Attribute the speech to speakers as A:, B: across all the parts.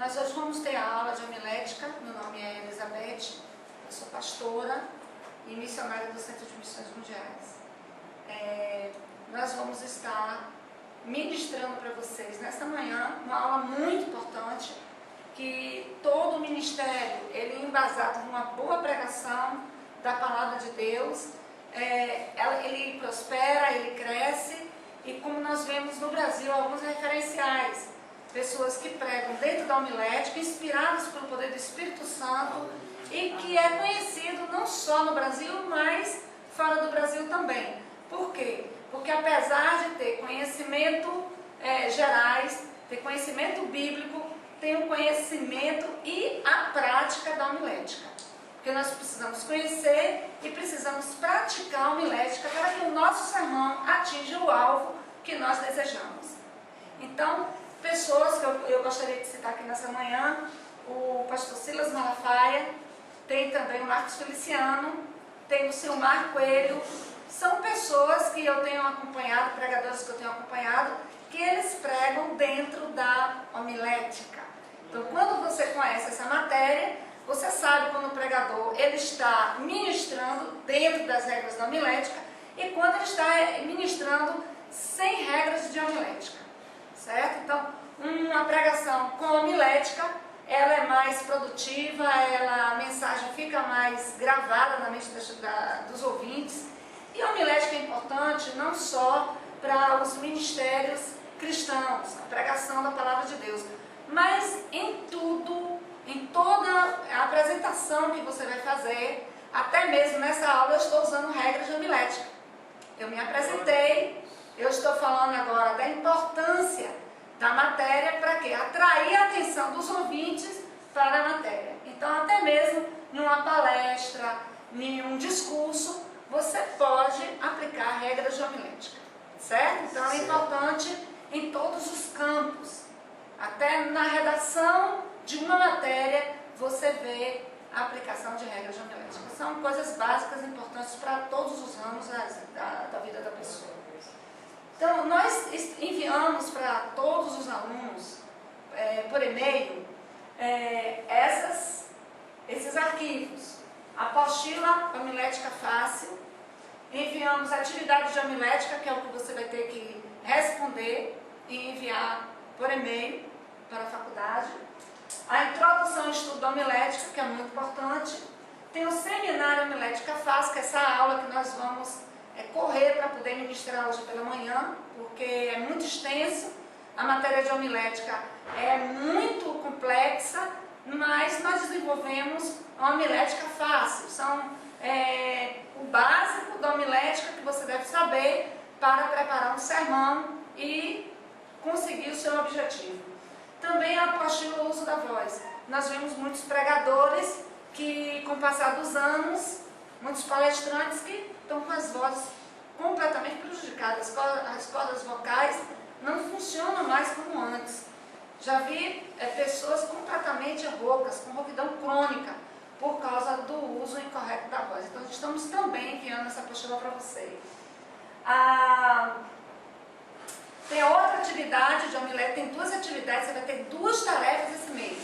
A: Nós hoje vamos ter a aula de homilética. Meu nome é Elizabeth, eu sou pastora e missionária do Centro de Missões Mundiais. Nós vamos estar ministrando para vocês nesta manhã uma aula muito importante, que todo o ministério ele é embasado numa boa pregação da palavra de Deus. Ele prospera, ele cresce, e como nós vemos no Brasil alguns referenciais, pessoas que pregam dentro da homilética, inspiradas pelo poder do Espírito Santo, e que é conhecido não só no Brasil, mas fora do Brasil também. Por quê? Porque apesar de ter conhecimento gerais, ter conhecimento bíblico, tem o conhecimento e a prática da homilética. Porque nós precisamos conhecer e precisamos praticar a homilética para que o nosso sermão atinja o alvo que nós desejamos. Então, pessoas que eu gostaria de citar aqui nessa manhã, o pastor Silas Malafaia, tem também o Marcos Feliciano, tem o Silmar Coelho. São pessoas que eu tenho acompanhado, pregadores que eu tenho acompanhado, que eles pregam dentro da homilética. Então, quando você conhece essa matéria, você sabe quando o pregador ele está ministrando dentro das regras da homilética e quando ele está ministrando sem regras de homilética, certo? Então, uma pregação com homilética, ela é mais produtiva, a mensagem fica mais gravada na mente dos ouvintes. E a homilética é importante não só para os ministérios cristãos, a pregação da palavra de Deus, mas em tudo, em toda a apresentação que você vai fazer. Até mesmo nessa aula eu estou usando regras de homilética. Eu me apresentei, eu estou falando agora da importância da matéria para quê? Atrair a atenção dos ouvintes para a matéria. Então, até mesmo em uma palestra, em um discurso, você pode aplicar regras de homilética, certo? Então, é importante em todos os campos. Até na redação de uma matéria, você vê a aplicação de regras de homilética. São coisas básicas importantes para todos os ramos da vida da pessoa. Então, nós enviamos para todos os alunos, por e-mail, esses arquivos. Apostila homilética fácil. Enviamos atividade de homilética, que é o que você vai ter que responder e enviar por e-mail para a faculdade. A introdução ao estudo da homilética, que é muito importante. Tem o seminário homilética fácil, que é essa aula que nós vamos correr para poder ministrar hoje pela manhã, porque é muito extenso. A matéria de homilética é muito complexa, mas nós desenvolvemos a homilética fácil. São o básico da homilética que você deve saber para preparar um sermão e conseguir o seu objetivo. Também a apostila o uso da voz. Nós vemos muitos pregadores que, com o passar dos anos, muitos palestrantes que estão com as vozes completamente prejudicadas. As cordas vocais não funcionam mais como antes. Já vi pessoas completamente roucas, com rouquidão crônica, por causa do uso incorreto da voz. Então, estamos também enviando essa apostila para vocês. Tem outra atividade de homilética, tem duas atividades, você vai ter duas tarefas esse mês.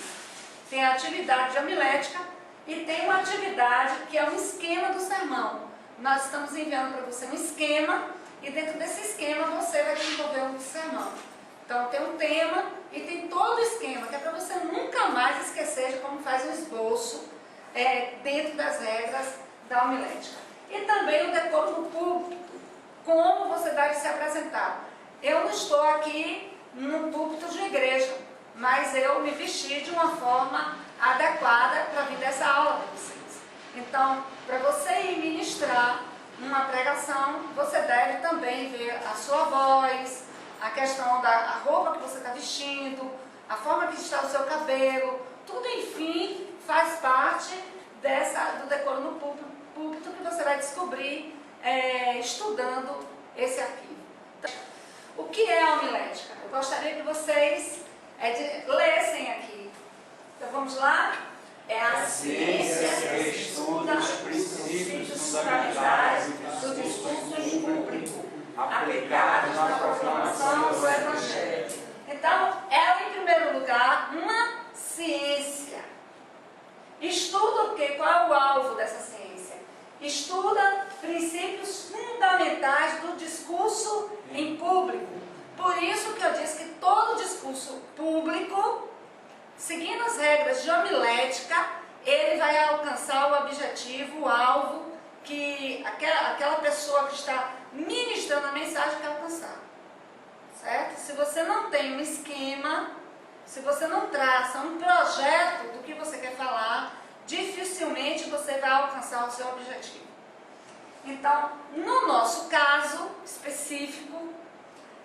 A: Tem a atividade de homilética e tem uma atividade que é um esquema do sermão. Nós estamos enviando para você um esquema e dentro desse esquema você vai desenvolver um sermão. Então tem um tema e tem todo o esquema, que é para você nunca mais esquecer de como faz um esboço dentro das regras da homilética. E também o decoro do púlpito, como você deve se apresentar. Eu não estou aqui no púlpito de igreja, mas eu me vesti de uma forma adequada para vir dessa aula para vocês. Então, para você ir ministrar uma pregação, você deve também ver a sua voz, a questão da roupa que você está vestindo, a forma que está o seu cabelo, tudo, enfim, faz parte do decoro no púlpito que você vai descobrir estudando esse arquivo. Então, o que é a homilética? Eu gostaria que vocês lessem aqui. Então vamos lá? É a ciência que estuda os princípios fundamentais do discurso público, aplicados na proclamação do Evangelho. Então, é, em primeiro lugar, uma quê? Qual é o alvo dessa ciência? Estuda princípios fundamentais do discurso em público. Por isso que eu disse que todo discurso público, seguindo as regras de homilética, ele vai alcançar o objetivo, o alvo que aquela pessoa que está ministrando a mensagem quer alcançar. Certo? Se você não tem um esquema, se você não traça um projeto do que você quer falar, dificilmente você vai alcançar o seu objetivo. Então, no nosso caso específico,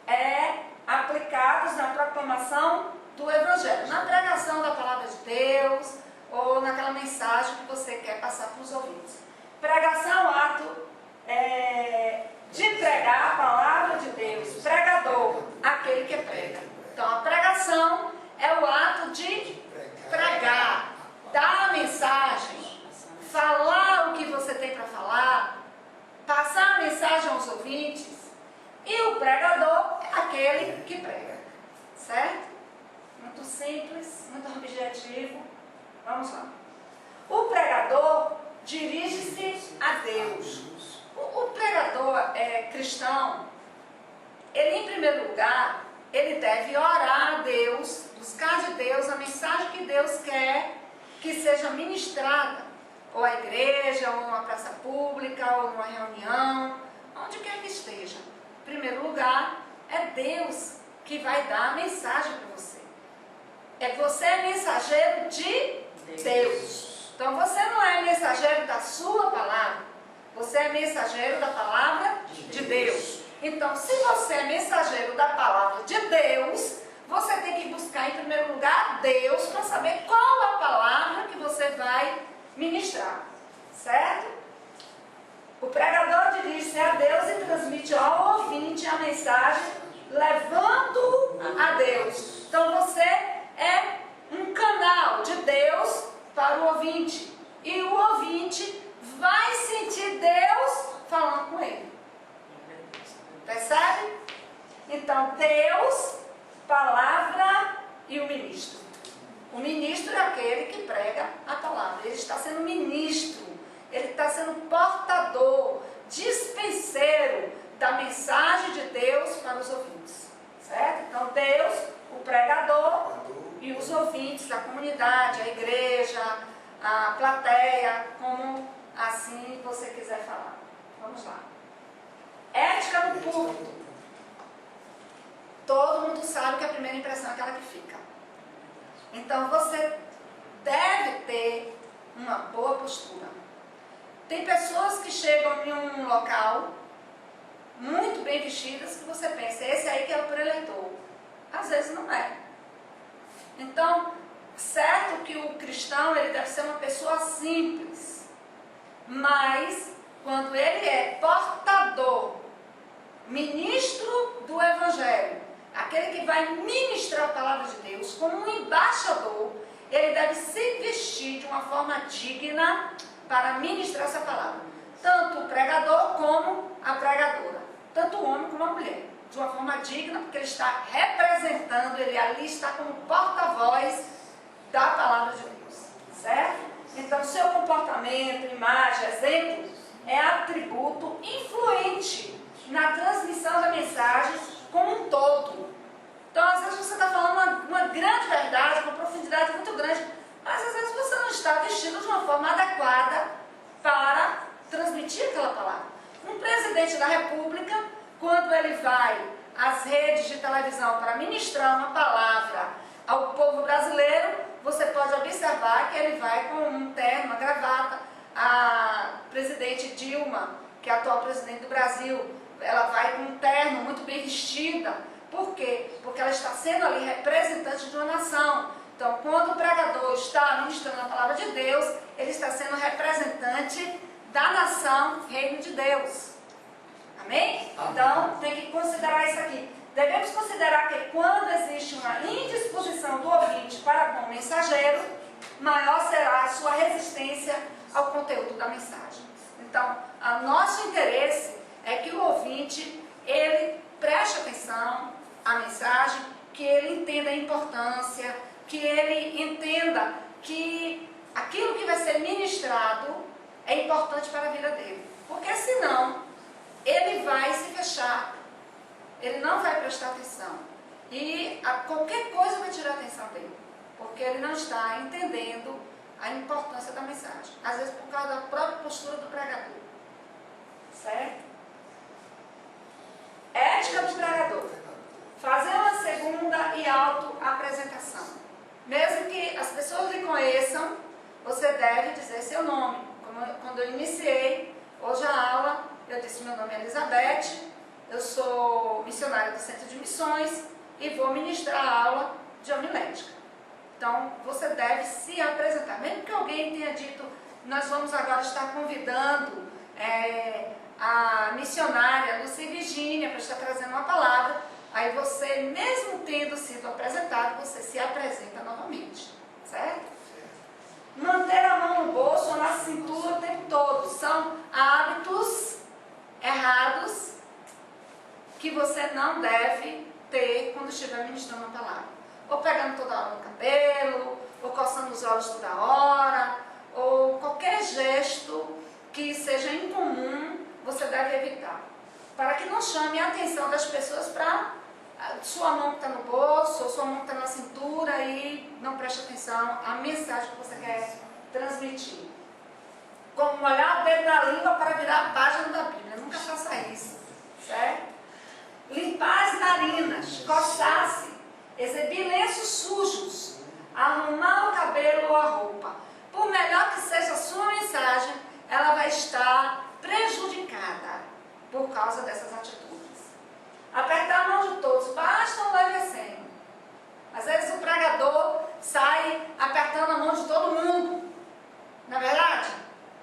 A: é aplicados na proclamação do Evangelho, na pregação da Palavra de Deus, ou naquela mensagem que você quer passar para os ouvintes. Pregação é o ato de pregar a Palavra de Deus, pregador, aquele que prega. Então, a pregação é o ato de pregar, dar a mensagem, falar o que você tem para falar, passar a mensagem aos ouvintes. E o pregador é aquele que prega, certo? Muito simples, muito objetivo. Vamos lá. O pregador dirige-se a Deus. O pregador cristão, ele em primeiro lugar, ele deve orar a Deus, buscar de Deus a mensagem que Deus quer que seja ministrada, ou à igreja, ou numa praça pública, ou numa reunião, onde quer que esteja. Em primeiro lugar, é Deus que vai dar a mensagem para você. Você é mensageiro de Deus. Então você não é mensageiro da sua palavra, você é mensageiro da palavra de Deus. Então, se você é mensageiro da palavra de Deus, você tem que buscar em primeiro lugar Deus para saber qual é a palavra que você vai ministrar, certo? O pregador dirige-se a Deus e transmite ao ouvinte a mensagem, levando a Deus. Então você é um canal de Deus para o ouvinte, e o ouvinte vai sentir Deus falando com ele. Percebe? Então, Deus, palavra e o ministro. O ministro é aquele que prega a palavra. Ele está sendo ministro, ele está sendo portador, dispenseiro da mensagem de Deus para os ouvintes. Certo? Então, Deus, o pregador e os ouvintes, a comunidade, a igreja, a plateia, como assim você quiser falar. Vamos lá. Ética no público. Todo mundo sabe que a primeira impressão é aquela que fica. Então você deve ter uma boa postura. Tem pessoas que chegam em um local muito bem vestidas que você pensa, esse aí que é o preletor. Às vezes não é. Então, certo que o cristão ele deve ser uma pessoa simples, mas quando ele é portador, ministro do Evangelho, aquele que vai ministrar a palavra de Deus como um embaixador, ele deve se vestir de uma forma digna para ministrar essa palavra. Tanto o pregador como a pregadora, tanto o homem como a mulher, de uma forma digna, porque ele está representando, ele ali está como porta-voz da palavra de Deus, certo? Então, seu comportamento, imagem, exemplo, é atributo influente na transmissão da mensagem como um todo. Então, às vezes você está falando uma grande verdade, uma profundidade muito grande, mas às vezes você não está vestido de uma forma adequada para transmitir aquela palavra. Um presidente da República, quando ele vai às redes de televisão para ministrar uma palavra ao povo brasileiro, você pode observar que ele vai com um terno, uma gravata. A presidente Dilma, que é a atual presidente do Brasil, ela vai com um terno muito bem vestida. Por quê? Porque ela está sendo ali representante de uma nação. Então, quando o pregador está ministrando a palavra de Deus, ele está sendo representante da nação, reino de Deus. Amém? Então, tem que considerar isso aqui. Devemos considerar que quando existe uma indisposição do ouvinte para com o mensageiro, maior será a sua resistência ao conteúdo da mensagem. Então, o nosso interesse é que o ouvinte, ele preste atenção à mensagem, que ele entenda a importância, que ele entenda que aquilo que vai ser ministrado é importante para a vida dele. Porque senão, ele vai se fechar, ele não vai prestar atenção. E qualquer coisa vai tirar a atenção dele, porque ele não está entendendo a importância da mensagem. Às vezes por causa da própria postura do pregador. Certo? Ética do pregador. Fazer uma segunda e auto-apresentação. Mesmo que as pessoas lhe conheçam, você deve dizer seu nome. Quando eu iniciei hoje a aula, eu disse: meu nome é Elizabeth, eu sou missionária do Centro de Missões e vou ministrar a aula de homilética. Então, você deve se apresentar. Mesmo que alguém tenha dito: nós vamos agora estar convidando a missionária Lucy Virginia para estar trazendo uma palavra, aí você, mesmo tendo sido apresentado, você se apresenta novamente, certo? Manter a mão no bolso ou na cintura o tempo todo são hábitos errados que você não deve ter quando estiver ministrando uma palavra. Ou pegando toda hora no cabelo, ou coçando os olhos toda hora, ou qualquer gesto que seja incomum, você deve evitar, para que não chame a atenção das pessoas para sua mão que está no bolso, ou sua mão que está na cintura e não preste atenção à mensagem que você quer transmitir. Como molhar o dedo na língua para virar a página da Bíblia. Nunca faça isso, certo? Limpar as narinas, coçar-se, exibir lenços sujos, arrumar o cabelo ou a roupa. Por melhor que seja a sua mensagem, ela vai estar prejudicada por causa dessas atitudes. Apertar a mão de todos, basta um leve aceno. Às vezes o pregador sai apertando a mão de todo mundo. Não é verdade?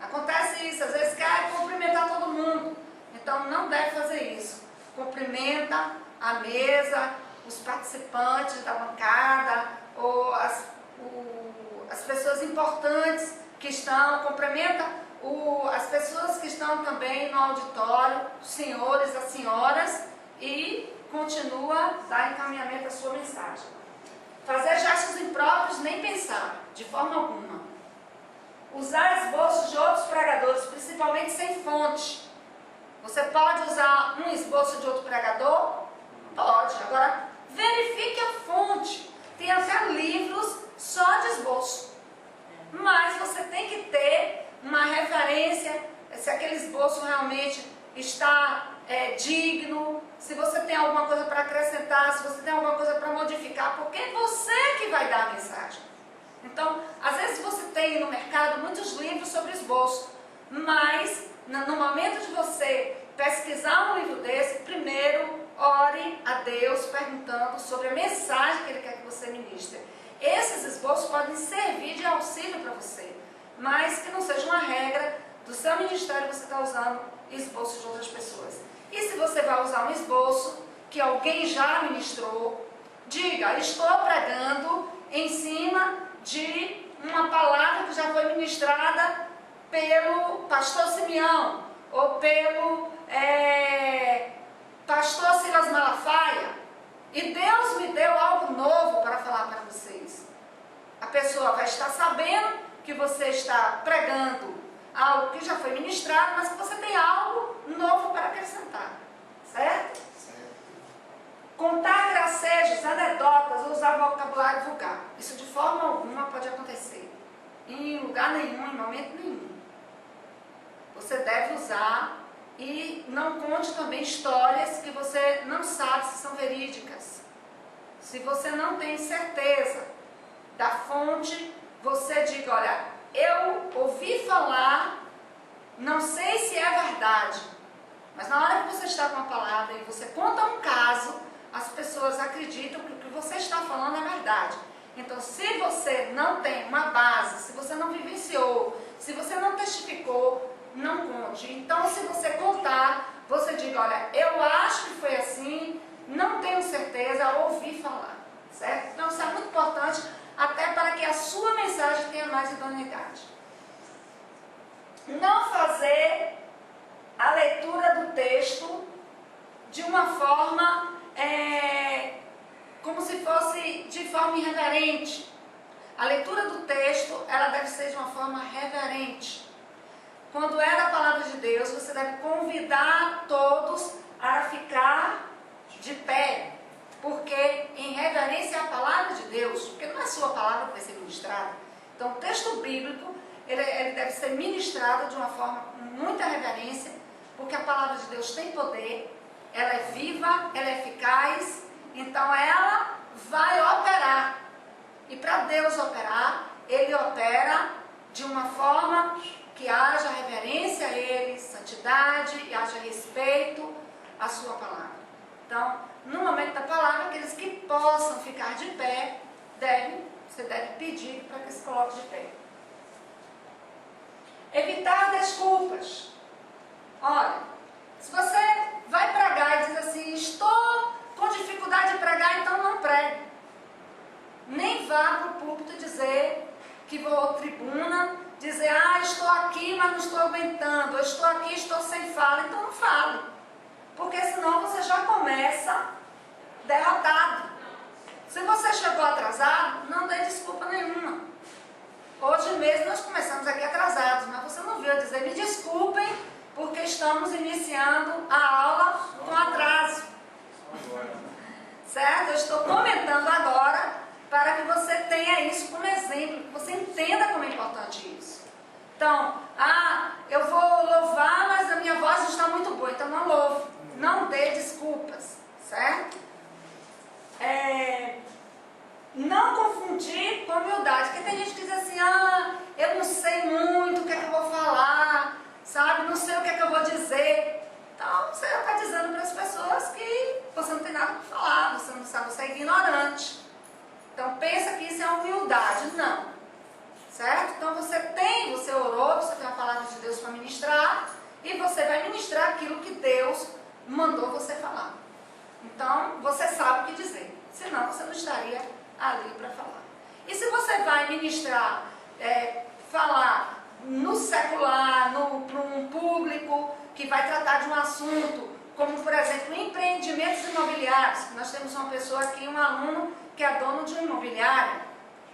A: Acontece isso, às vezes quer cumprimentar todo mundo. Então não deve fazer isso. Cumprimenta a mesa, os participantes da bancada, ou as pessoas importantes que estão, cumprimenta as pessoas que estão também no auditório, os senhores, as senhoras, e continua a dar encaminhamento à sua mensagem. Fazer gestos impróprios, nem pensar, de forma alguma. Usar esboços de outros pregadores, principalmente sem fonte. Você pode usar um esboço de outro pregador? Pode. Agora, verifique a fonte. Tem até livros só de esboço. Mas você tem que ter uma referência, se aquele esboço realmente está digno, se você tem alguma coisa para acrescentar, se você tem alguma coisa para modificar, porque é você que vai dar a mensagem. Então, às vezes você tem no mercado muitos livros sobre esboço, mas no momento de você pesquisar um livro desse, primeiro ore a Deus perguntando sobre a mensagem que Ele quer que você ministre. Esses esboços podem servir de auxílio para você, mas que não seja uma regra do seu ministério você estar usando esboços de outras pessoas. E se você vai usar um esboço que alguém já ministrou, diga: estou pregando em cima de uma palavra que já foi ministrada pelo pastor Simeão, ou pelo pastor Silas Malafaia, e Deus me deu algo novo para falar para vocês. A pessoa vai estar sabendo que você está pregando algo que já foi ministrado, mas que você tem algo novo para acrescentar, certo? Contar gracejos, anedotas, ou usar vocabulário vulgar. Isso de forma alguma pode acontecer. Em lugar nenhum, em momento nenhum. Você deve usar, e não conte também histórias que você não sabe se são verídicas. Se você não tem certeza da fonte, você diga: olha, eu ouvi falar, não sei se é verdade, mas na hora que você está com a palavra e você conta um caso, as pessoas acreditam que o que você está falando é verdade. Então, se você não tem uma base, se você não vivenciou, se você não testificou, não conte. Então, se você contar, você diga: olha, eu acho que foi assim, não tenho certeza, ouvi falar, certo? Então, isso é muito importante, até para que a sua mensagem tenha mais idoneidade. Não fazer a leitura do texto de uma forma, como se fosse de forma irreverente. A leitura do texto, ela deve ser de uma forma reverente. quando é da palavra de Deus, você deve convidar todos a ficar de pé, porque em reverência à palavra de Deus, porque não é a sua palavra que vai ser ministrada. Então, o texto bíblico, ele deve ser ministrado de uma forma com muita reverência, porque a palavra de Deus tem poder, ela é viva, ela é eficaz, então ela vai operar. E para Deus operar, Ele opera de uma forma que haja reverência a Ele, santidade, e haja respeito à sua palavra. Então, no momento da palavra, aqueles que possam ficar de pé, você deve pedir para que se coloque de pé. Evitar desculpas. Olha, se você vai pregar e diz assim, estou com dificuldade de pregar, então não pregue. Nem vá para o púlpito dizer que vou à tribuna, dizer, estou aqui, mas não estou aguentando, eu estou aqui, estou sem fala, então não fale. Porque senão você já começa derrotado. Se você chegou atrasado, não dê desculpa nenhuma. Hoje mesmo nós começamos aqui atrasados, mas você não viu dizer, me desculpem, porque estamos iniciando a aula com atraso. Certo? Eu estou comentando agora para que você tenha isso como exemplo, que você entenda como é importante isso. Então, eu vou louvar, mas a minha voz não está muito boa, então não louve. Não dê desculpas, certo? Não confundir com humildade, porque tem gente que diz assim, eu não sei muito o que é que eu vou falar, sabe? Não sei o que é que eu vou dizer. Então, você já está dizendo para as pessoas que você não tem nada para falar, você não sabe, você é ignorante. Então, pensa que isso é humildade. Não. Certo? Então, você orou, você tem a palavra de Deus para ministrar, e você vai ministrar aquilo que Deus mandou você falar. Então, você sabe o que dizer. Senão, você não estaria ali para falar. E se você vai ministrar, falar no secular, para um público que vai tratar de um assunto, como, por exemplo, empreendimentos imobiliários. Nós temos uma pessoa aqui, um aluno, que é dono de um imobiliário.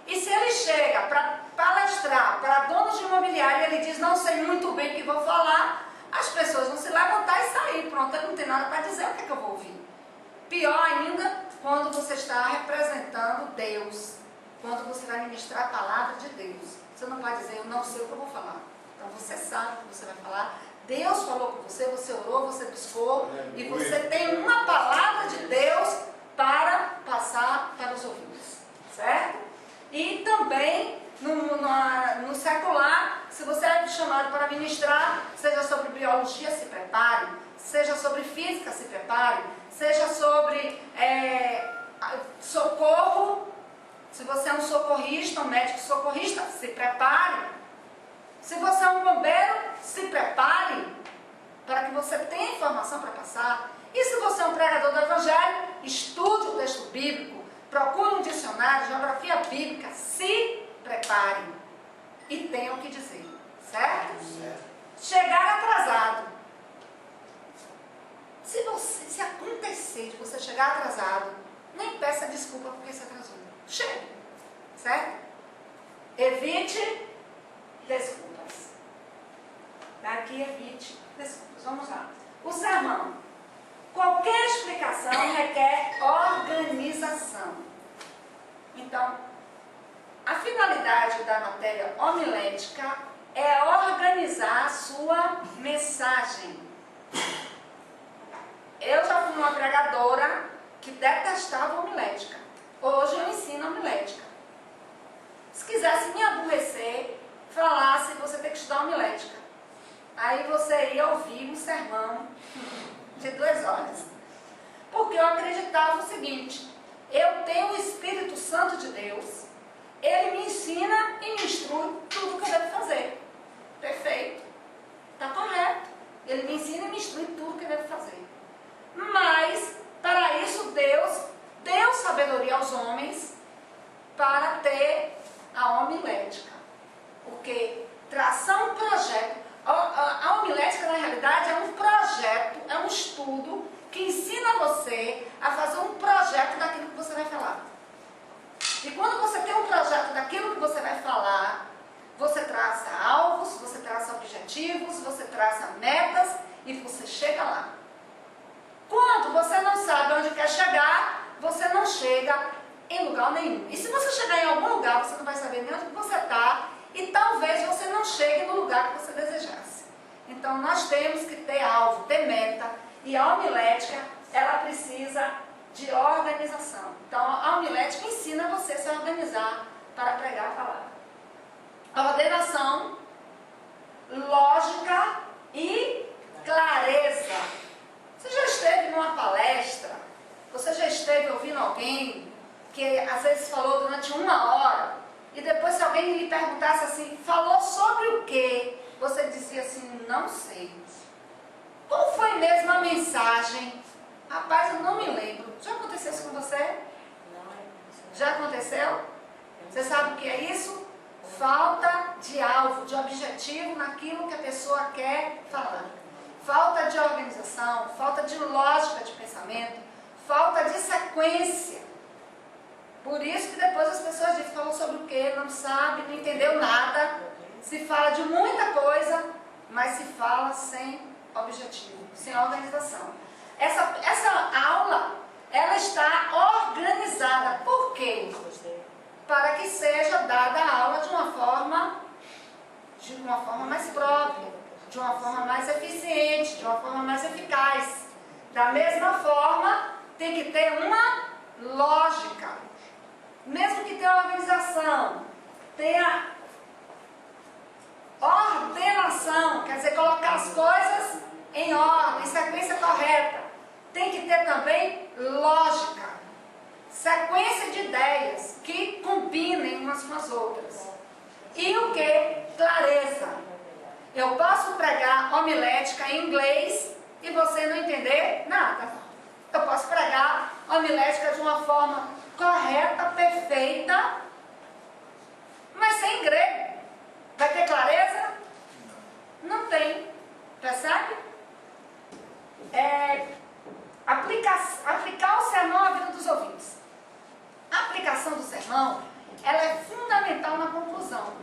A: E se ele chega para palestrar para donos de imobiliário e ele diz, não sei muito bem o que vou falar, as pessoas vão se levantar e sair. Pronto, ele não tem nada para dizer, o que é que eu vou ouvir? Pior ainda, quando você está representando Deus. Quando você vai ministrar a palavra de Deus. Você não pode dizer, eu não sei o que eu vou falar. Então você sabe o que você vai falar. Deus falou com você, você orou, você piscou, e você tem uma palavra de Deus para passar para os ouvidos, certo? E também no secular, se você é chamado para ministrar, seja sobre biologia, se prepare, seja sobre física, se prepare, seja sobre socorro, se você é um socorrista, um médico socorrista, se prepare. Se você é um bombeiro, se prepare para que você tenha informação para passar. E se você é um pregador do Evangelho, estude o texto bíblico, procure um dicionário, geografia bíblica, se prepare e tenha o que dizer, certo? Chegar atrasado. Se acontecer de você chegar atrasado, nem peça desculpa porque se atrasou. Chegue, certo? Evite desculpas. Daqui evite desculpas. Vamos lá. O sermão. Qualquer explicação requer organização. Então, a finalidade da matéria homilética é organizar a sua mensagem. Eu já fui uma pregadora que detestava homilética. Hoje eu ensino homilética. Se quisesse me aborrecer, falasse, você tem que estudar homilética. Aí você ia ouvir um sermão de 2 horas. Porque eu acreditava o seguinte, eu tenho o Espírito Santo de Deus, ele me ensina e me instrui tudo o que eu devo fazer. Perfeito. Está correto. Ele me ensina e me instrui tudo o que eu devo fazer. Mas, para isso, Deus deu sabedoria aos homens para ter a homilética. Porque traçar um projeto, a homilética na realidade é um projeto, é um estudo que ensina você a fazer um projeto daquilo que você vai falar. E quando você tem um projeto daquilo que você vai falar, você traça alvos, você traça objetivos, traça metas e você chega lá. Quando você não sabe onde quer chegar, você não chega em lugar nenhum. E se você chegar em algum lugar, você não vai saber nem onde você está e talvez você não chegue no lugar que você desejasse. Então nós temos que ter alvo, ter meta, e a homilética, ela precisa de organização. Então a homilética ensina você a se organizar para pregar a palavra. Ordenação, lógica e clareza. Você já esteve numa palestra, você já esteve ouvindo alguém que às vezes falou durante 1 hora, e depois se alguém lhe perguntasse assim, falou sobre o quê? Você dizia assim, não sei. Qual foi mesmo a mensagem? Rapaz, eu não me lembro. Já aconteceu isso com você? Já aconteceu? Você sabe o que é isso? Falta de alvo, de objetivo naquilo que a pessoa quer falar. Falta de organização, falta de lógica de pensamento, falta de sequência. Por isso que depois as pessoas dizem, falou sobre o quê? Não sabe, não entendeu nada. Se fala de muita coisa, mas se fala sem objetivo, sem organização. Essa aula, ela está organizada. Por quê? Para que seja dada a aula de uma forma mais própria, de uma forma mais eficiente, de uma forma mais eficaz. Da mesma forma, tem que ter uma lógica. Mesmo que tenha organização, tenha ordenação, quer dizer, colocar as coisas em ordem, em sequência correta. Tem que ter também lógica, sequência de ideias que combinem umas com as outras. E o que? Clareza. Eu posso pregar homilética em inglês e você não entender nada. Eu posso pregar homilética de uma forma correta, perfeita, mas sem grego. Vai ter clareza? Não tem. Percebe? Aplicar o sermão à vida dos ouvintes. A aplicação do sermão, ela é fundamental na conclusão.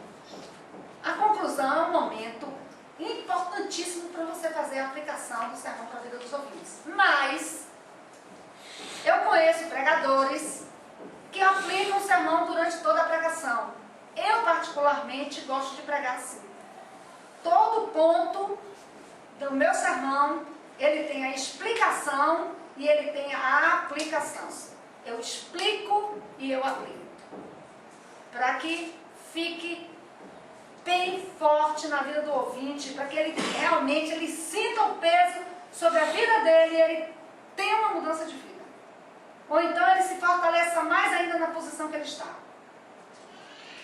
A: A conclusão é um momento importantíssimo para você fazer a aplicação do sermão para a vida dos ouvintes. Mas eu conheço pregadores que aplicam o sermão durante toda a pregação. Eu particularmente gosto de pregar assim. Todo ponto do meu sermão, ele tem a explicação e ele tem a aplicação. Eu explico e eu aplico. Para que fique bem forte na vida do ouvinte, para que ele realmente sinta o peso sobre a vida dele e ele tenha uma mudança de vida. Ou então ele se fortaleça mais ainda na posição que ele está.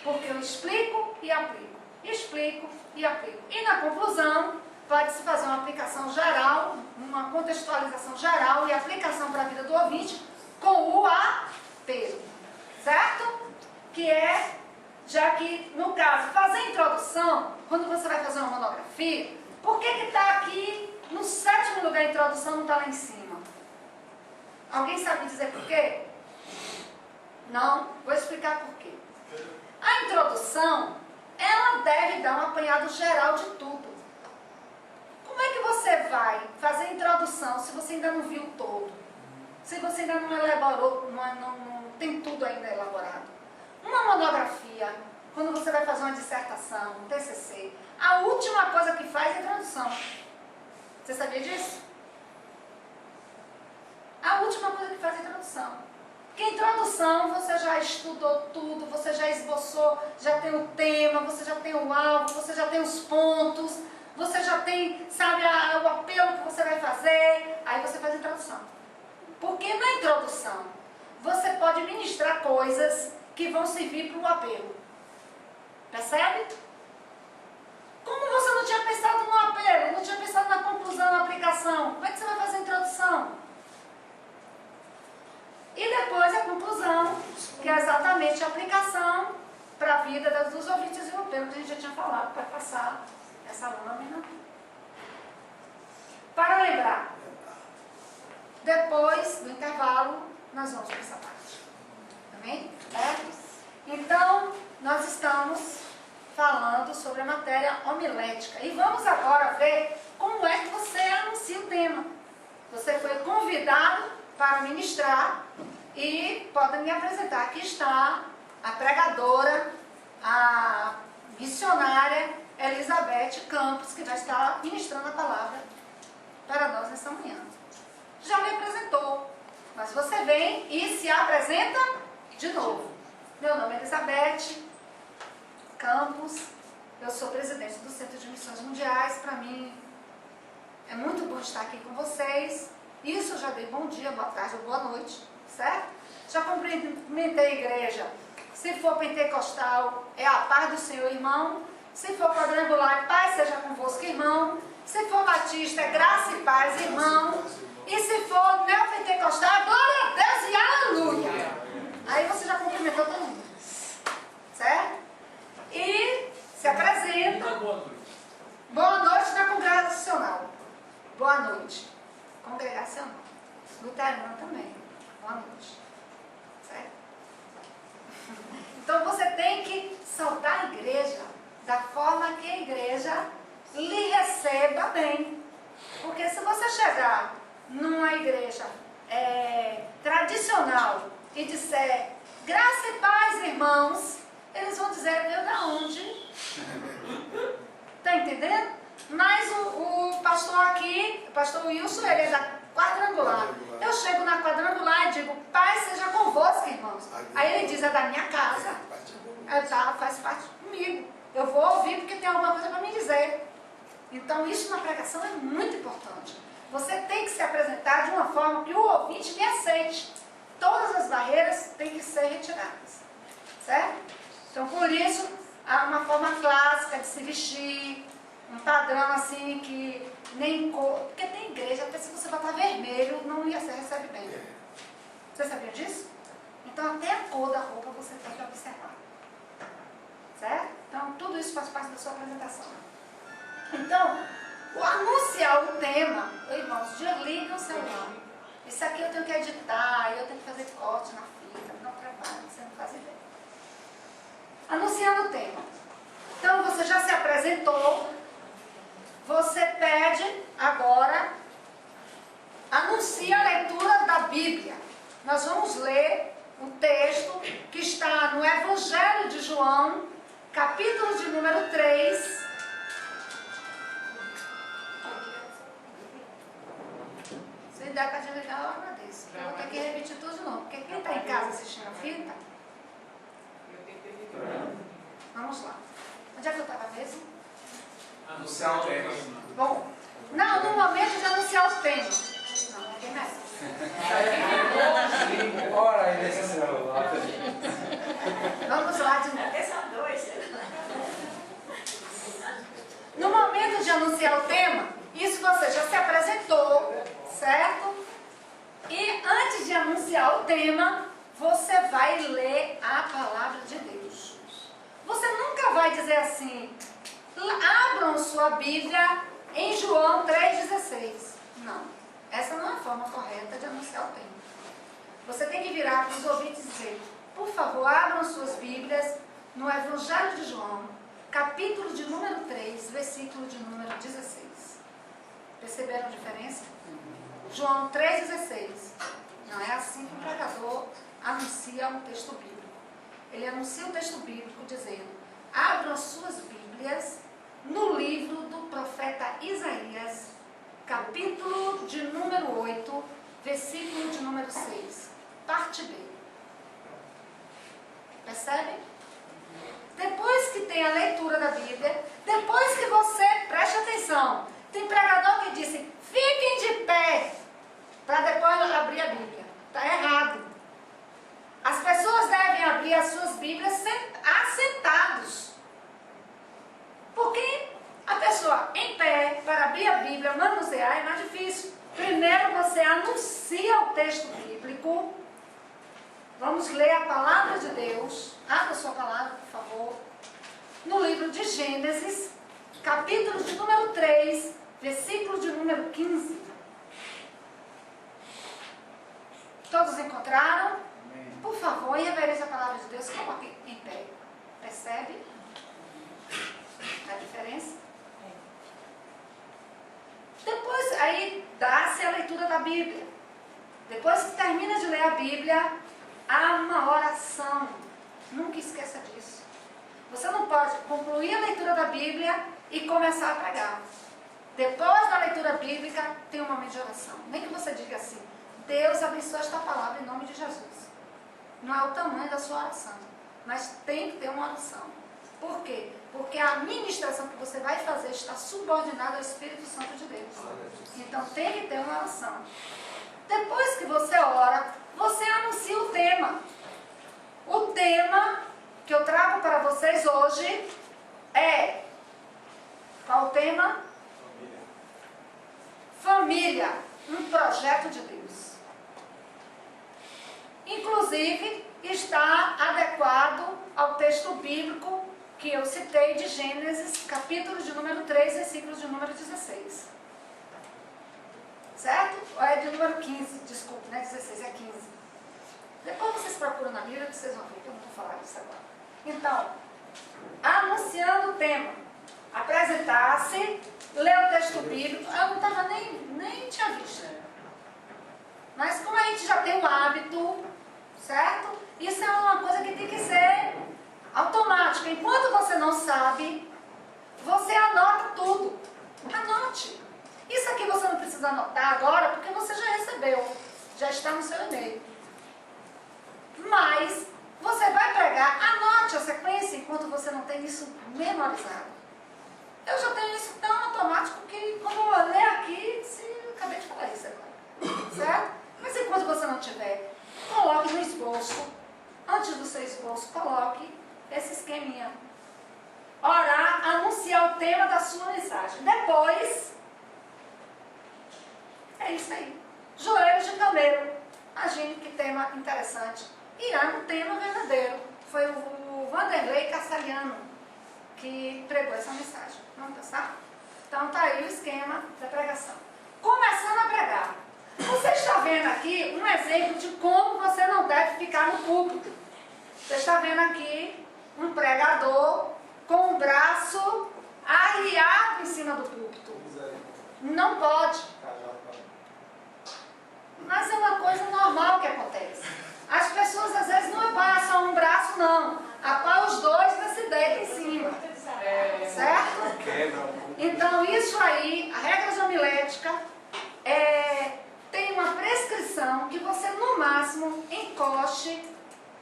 A: Porque eu explico e aplico. Explico e aplico. E na conclusão, pode-se fazer uma aplicação geral, uma contextualização geral e aplicação para a vida do ouvinte com o apelo. Certo? Que é, já que, no caso, fazer a introdução, quando você vai fazer uma monografia, por que está aqui no 7º lugar a introdução, não está lá em cima? Alguém sabe dizer por quê? Não? Vou explicar por quê. A introdução, ela deve dar um apanhado geral de tudo. Como é que você vai fazer a introdução se você ainda não viu todo? Se você ainda não elaborou, não tem tudo ainda elaborado? Uma monografia, quando você vai fazer uma dissertação, um TCC, a última coisa que faz é a introdução. Você sabia disso? A última coisa que faz é a introdução. Porque a introdução você já estudou tudo, você já esboçou, já tem o tema, você já tem o alvo, você já tem os pontos, você já tem, sabe, o apelo que você vai fazer, aí você faz a introdução. Porque na introdução você pode ministrar coisas que vão servir para o apelo. Percebe? Como você não tinha pensado no apelo, não tinha pensado na conclusão, na aplicação, como é que você vai fazer a introdução? E depois a conclusão, que é exatamente a aplicação para a vida dos ouvintes e o apelo que a gente já tinha falado, para passar essa lâmina. Para lembrar, depois do intervalo, nós vamos para essa parte. Amém? Então, nós estamos falando sobre a matéria homilética. E vamos agora ver convidado para ministrar e podem me apresentar. Aqui está a pregadora, a missionária Elizabeth Campos, que vai estar ministrando a palavra para nós nessa manhã. Já me apresentou, mas você vem e se apresenta de novo. Meu nome é Elizabeth Campos, eu sou presidente do Centro de Missões Mundiais. Para mim é muito bom estar aqui com vocês. Isso eu já dei bom dia, boa tarde ou boa noite, certo? Já cumprimentei a igreja. Se for pentecostal, é a paz do Senhor, irmão. Se for quadrangular, paz seja convosco, irmão. Se for batista, é graça e paz, irmão. E se for neopentecostal, glória a Deus e aleluia. Aí você já cumprimentou todo mundo, certo? E se apresenta. Boa noite na congregacional. Boa noite. Congregacional. Luterana também. Boa noite. Certo? Então você tem que saudar a igreja da forma que a igreja lhe receba bem. Porque se você chegar numa igreja tradicional e disser graça e paz, irmãos, eles vão dizer, veio da onde? Está entendendo? Mas o pastor aqui, o pastor Wilson, ele é da quadrangular. Eu chego na quadrangular e digo, paz seja convosco, irmãos. Aí ele diz, é da minha casa. Tá, faz parte comigo. Eu vou ouvir porque tem alguma coisa para me dizer. Então isso na pregação é muito importante. Você tem que se apresentar de uma forma que o ouvinte lhe aceite. Todas as barreiras têm que ser retiradas. Certo? Então por isso, há uma forma clássica de se vestir, um padrão assim que nem cor. Porque tem igreja, até se você botar vermelho, não ia ser recebe bem. Você sabia disso? Então até a cor da roupa você tem que observar. Certo? Então tudo isso faz parte da sua apresentação. Então, o anunciar o tema, irmãos, desliga o celular. Isso aqui eu tenho que editar, eu tenho que fazer corte na fita, não trabalho, você não faz ideia. Anunciando o tema. Então você já se apresentou, você pede agora, anuncia a leitura da Bíblia. Nós vamos ler um texto que está no Evangelho de João, capítulo de número 3. Se der para desligar, eu agradeço. Eu vou ter que repetir tudo de novo, porque quem está em casa assistindo a fita... Vamos lá. Onde é que eu estava mesmo?
B: Anunciar o tema.
A: Bom, não, no momento de anunciar o tema. Não, ninguém mais.
B: Ora aí nesse celular.
A: Vamos lá de novo.
C: São dois.
A: No momento de anunciar o tema, isso você já se apresentou, certo? E antes de anunciar o tema, você vai ler a palavra de Deus. Você nunca vai dizer assim, abram sua Bíblia em João 3,16. Não, essa não é a forma correta de anunciar o tema. Você tem que virar para os ouvintes e dizer, por favor, abram suas Bíblias no Evangelho de João, capítulo de número 3, versículo de número 16. Perceberam a diferença? João 3,16. Não é assim que o pregador anuncia um texto bíblico. Ele anuncia o texto bíblico dizendo, abram as suas Bíblias no livro do profeta Isaías, capítulo de número 8, versículo de número 6, parte B. Percebe? Depois que tem a leitura da Bíblia, depois que você, preste atenção, tem pregador que disse, fiquem de pé, para depois abrir a Bíblia. Está errado. As pessoas devem abrir as suas Bíblias assentados. Porque a pessoa em pé, para abrir a Bíblia, manusear, é mais difícil. Primeiro você anuncia o texto bíblico. Vamos ler a palavra de Deus. Abra sua palavra, por favor. No livro de Gênesis, capítulo de número 3, versículo de número 15. Todos encontraram? Por favor, em reverência à palavra de Deus, coloque em pé. Percebe a diferença? Depois, aí, dá-se a leitura da Bíblia. Depois que termina de ler a Bíblia, há uma oração. Nunca esqueça disso. Você não pode concluir a leitura da Bíblia e começar a pregar. Depois da leitura bíblica, tem um momento de oração. Nem que você diga assim: Deus abençoe esta palavra em nome de Jesus. Não é o tamanho da sua oração, mas tem que ter uma oração. Por quê? Porque a ministração que você vai fazer está subordinada ao Espírito Santo de Deus. Então tem que ter uma oração. Depois que você ora, você anuncia o tema. O tema que eu trago para vocês hoje é... Qual o tema? Família, um projeto de Deus. Inclusive, está adequado ao texto bíblico que eu citei de Gênesis, capítulo de número 3, versículo de número 16. Certo? Ou é de número 15, desculpe, não é 16, é 15. Depois vocês procuram na Bíblia que vocês vão ver que eu não vou falar disso agora. Então, anunciando o tema, apresentar-se, ler o texto bíblico. Eu não estava nem tinha visto. Mas como a gente já tem um hábito, certo? Isso é uma coisa que tem que ser automática. Enquanto você não sabe, você anota tudo. Anote. Isso aqui você não precisa anotar agora, porque você já recebeu. Já está no seu e-mail. Mas você vai pregar, anote a sequência enquanto você não tem isso memorizado. Eu já tenho isso tão automático que quando eu ler aqui, eu acabei de falar isso agora. Certo? Mas enquanto você não tiver, coloque no esboço. Antes do seu esboço, coloque esse esqueminha. Orar, anunciar o tema da sua mensagem. Depois, é isso aí. Joelhos de camelo. Imagine que tema interessante. E é um tema verdadeiro. Foi o Vanderlei Castelhano que pregou essa mensagem. Vamos pensar? Então tá aí o esquema da pregação. Começando a pregar. Você está vendo aqui um exemplo de como você não deve ficar no púlpito. Você está vendo aqui um pregador com o braço arriado em cima do púlpito. Não pode. Mas é uma coisa normal que acontece. As pessoas às vezes não apoiam só um braço, não. Apoiam os dois e se deita em cima. Certo? Então isso aí, a regra de homilética, tem uma prescrição que você no máximo encoste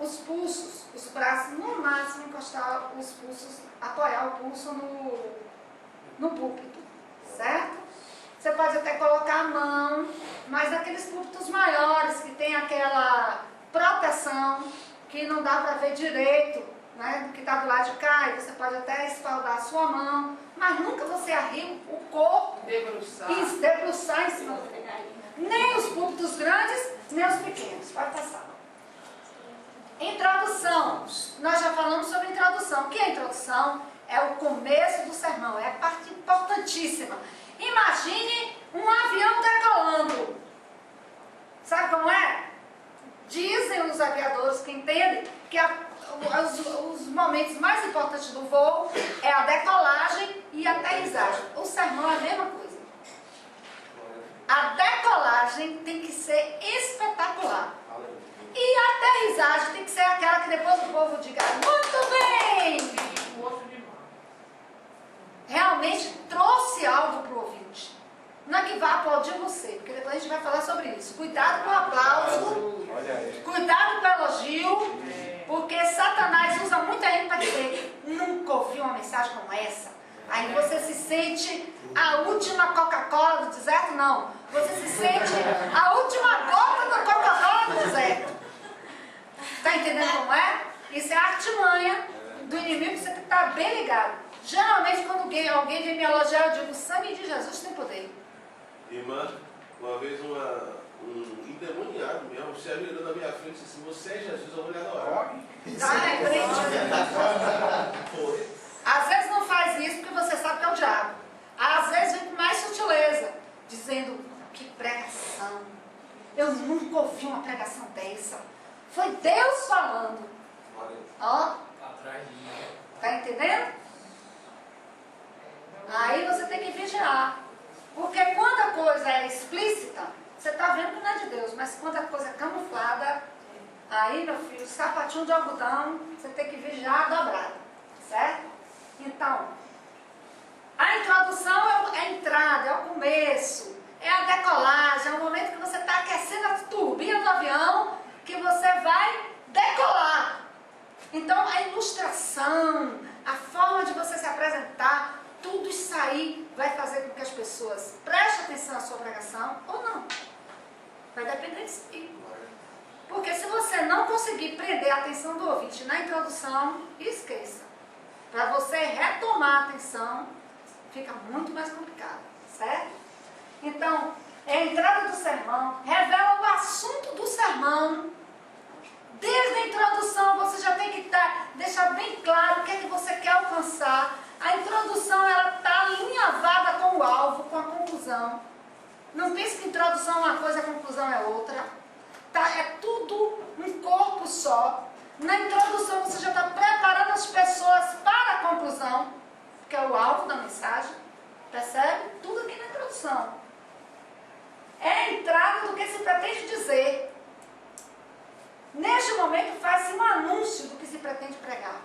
A: os pulsos, os braços no máximo encostar os pulsos, apoiar o pulso no púlpito. Certo? Você pode até colocar a mão, mas aqueles púlpitos maiores que tem aquela proteção que não dá para ver direito, né, que está do lado de cá, e você pode até espaldar a sua mão, mas nunca você arria o corpo e debruçar em cima do púlpito. Nem os púlpitos grandes, nem os pequenos. Pode passar. Introdução. Nós já falamos sobre introdução. O que é introdução? É o começo do sermão, é a parte importantíssima. Imagine um avião decolando. Sabe como é? Dizem os aviadores que entendem que os momentos mais importantes do voo é a decolagem e a aterrissagem. O sermão é a mesma coisa. A decolagem tem que ser espetacular. E a aterrissagem tem que ser aquela que depois o povo diga: muito bem! Realmente trouxe algo para o ouvinte. Não é que vá aplaudir você, porque depois a gente vai falar sobre isso. Cuidado com o aplauso, cuidado com o elogio, porque Satanás usa muita gente para dizer: nunca ouvi uma mensagem como essa. Aí você se sente a última Coca-Cola do deserto? Não. Você se sente a última gota da Coca-Cola do deserto. Está entendendo como é? Isso é a artimanha do inimigo, você tem que estar bem ligado. Geralmente, quando alguém vem me elogiar, eu digo: o sangue de Jesus tem poder.
C: Irmã, uma vez um endemoniado mesmo se ajoelhou na minha frente e disse: você é Jesus, eu vou lhe adorar.
A: Às vezes não faz isso porque você sabe que é o diabo. Às vezes vem com mais sutileza, dizendo: que pregação. Eu nunca ouvi uma pregação dessa. Foi Deus falando. Ó, tá entendendo? Aí você tem que vigiar. Porque quando a coisa é explícita, você está vendo que não é de Deus, mas quando a coisa é camuflada, aí, meu filho, sapatinho de algodão, você tem que vigiar dobrado, certo? Então, a introdução é a entrada, é o começo, é a decolagem, é o momento que você está aquecendo a turbina do avião, que você vai decolar. Então, a ilustração, a forma de você se apresentar, tudo isso aí vai fazer com que as pessoas prestem atenção à sua pregação ou não. Vai depender de si. Porque se você não conseguir prender a atenção do ouvinte na introdução, esqueça. Para você retomar a atenção, fica muito mais complicado, certo? Então, a entrada do sermão revela o assunto do sermão. Desde a introdução, você já tem que deixar bem claro o que é que você quer alcançar. A introdução, ela está alinhavada com o alvo, com a conclusão. Não pense que introdução é uma coisa e a conclusão é outra. Tá? É tudo um corpo só. Na introdução, você já está preparando as pessoas para a conclusão, que é o alvo da mensagem. Percebe? Tudo aqui na introdução. É a entrada do que se pretende dizer. Neste momento, faz-se um anúncio do que se pretende pregar.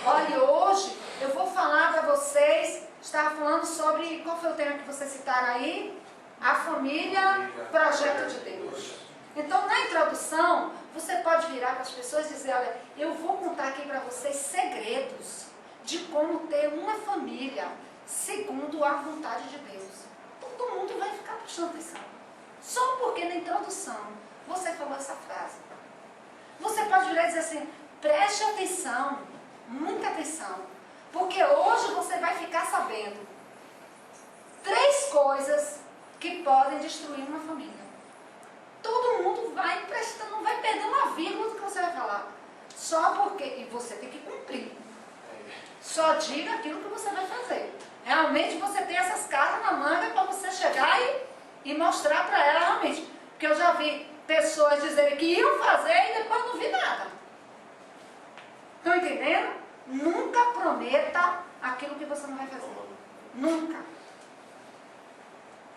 A: Olha, hoje eu vou falar para vocês, estava falando sobre, qual foi o tema que vocês citaram aí? A família, projeto de Deus. Então, na introdução, você pode virar para as pessoas e dizer, olha, eu vou contar aqui para vocês segredos de como ter uma família segundo a vontade de Deus. Todo mundo vai ficar prestando atenção. Só porque na introdução você falou essa frase. Você pode virar e dizer assim, preste atenção, muita atenção, porque hoje você vai ficar sabendo 3 coisas que podem destruir uma família. Todo mundo vai prestando, não vai perder uma vírgula do que você vai falar. Só porque, e você tem que cumprir. Só diga aquilo que você vai fazer. Realmente você tem essas cartas na manga para você chegar e mostrar para ela realmente. Porque eu já vi pessoas dizerem que iam fazer e depois não vi nada. Estão entendendo? Nunca prometa aquilo que você não vai fazer. Nunca.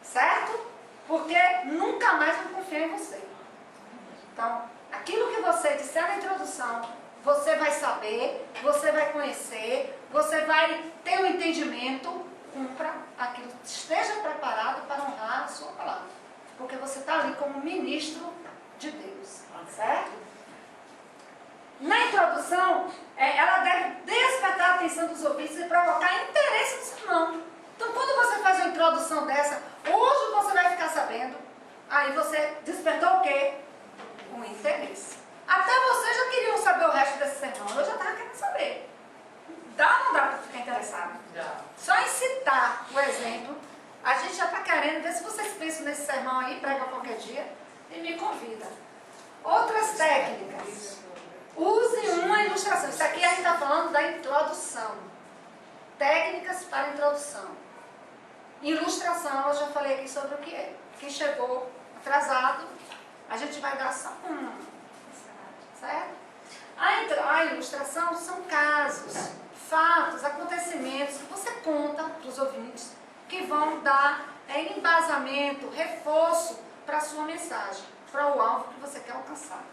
A: Certo? Porque nunca mais vão confiar em você. Então, aquilo que você disser na introdução, você vai saber, você vai conhecer, você vai ter um entendimento, cumpra aquilo, esteja preparado para honrar a sua palavra. Porque você está ali como ministro de Deus. Certo? Na introdução, ela deve despertar a atenção dos ouvintes e provocar interesse no sermão. Então, quando você faz uma introdução dessa, hoje você vai ficar sabendo, aí você despertou o quê? Um interesse. Até vocês já queriam saber o resto desse sermão, eu já estava querendo saber. Dá ou não dá para ficar interessado? Só em citar o exemplo, a gente já está querendo ver se vocês pensam nesse sermão aí, prega qualquer dia, e me convida. Outras técnicas. Use uma ilustração. Isso aqui a gente está falando da introdução. Técnicas para introdução. Ilustração, eu já falei aqui sobre o que é. Quem chegou atrasado, a gente vai dar só certo? A ilustração são casos, fatos, acontecimentos que você conta para os ouvintes, que vão dar embasamento, reforço para a sua mensagem, para o alvo que você quer alcançar.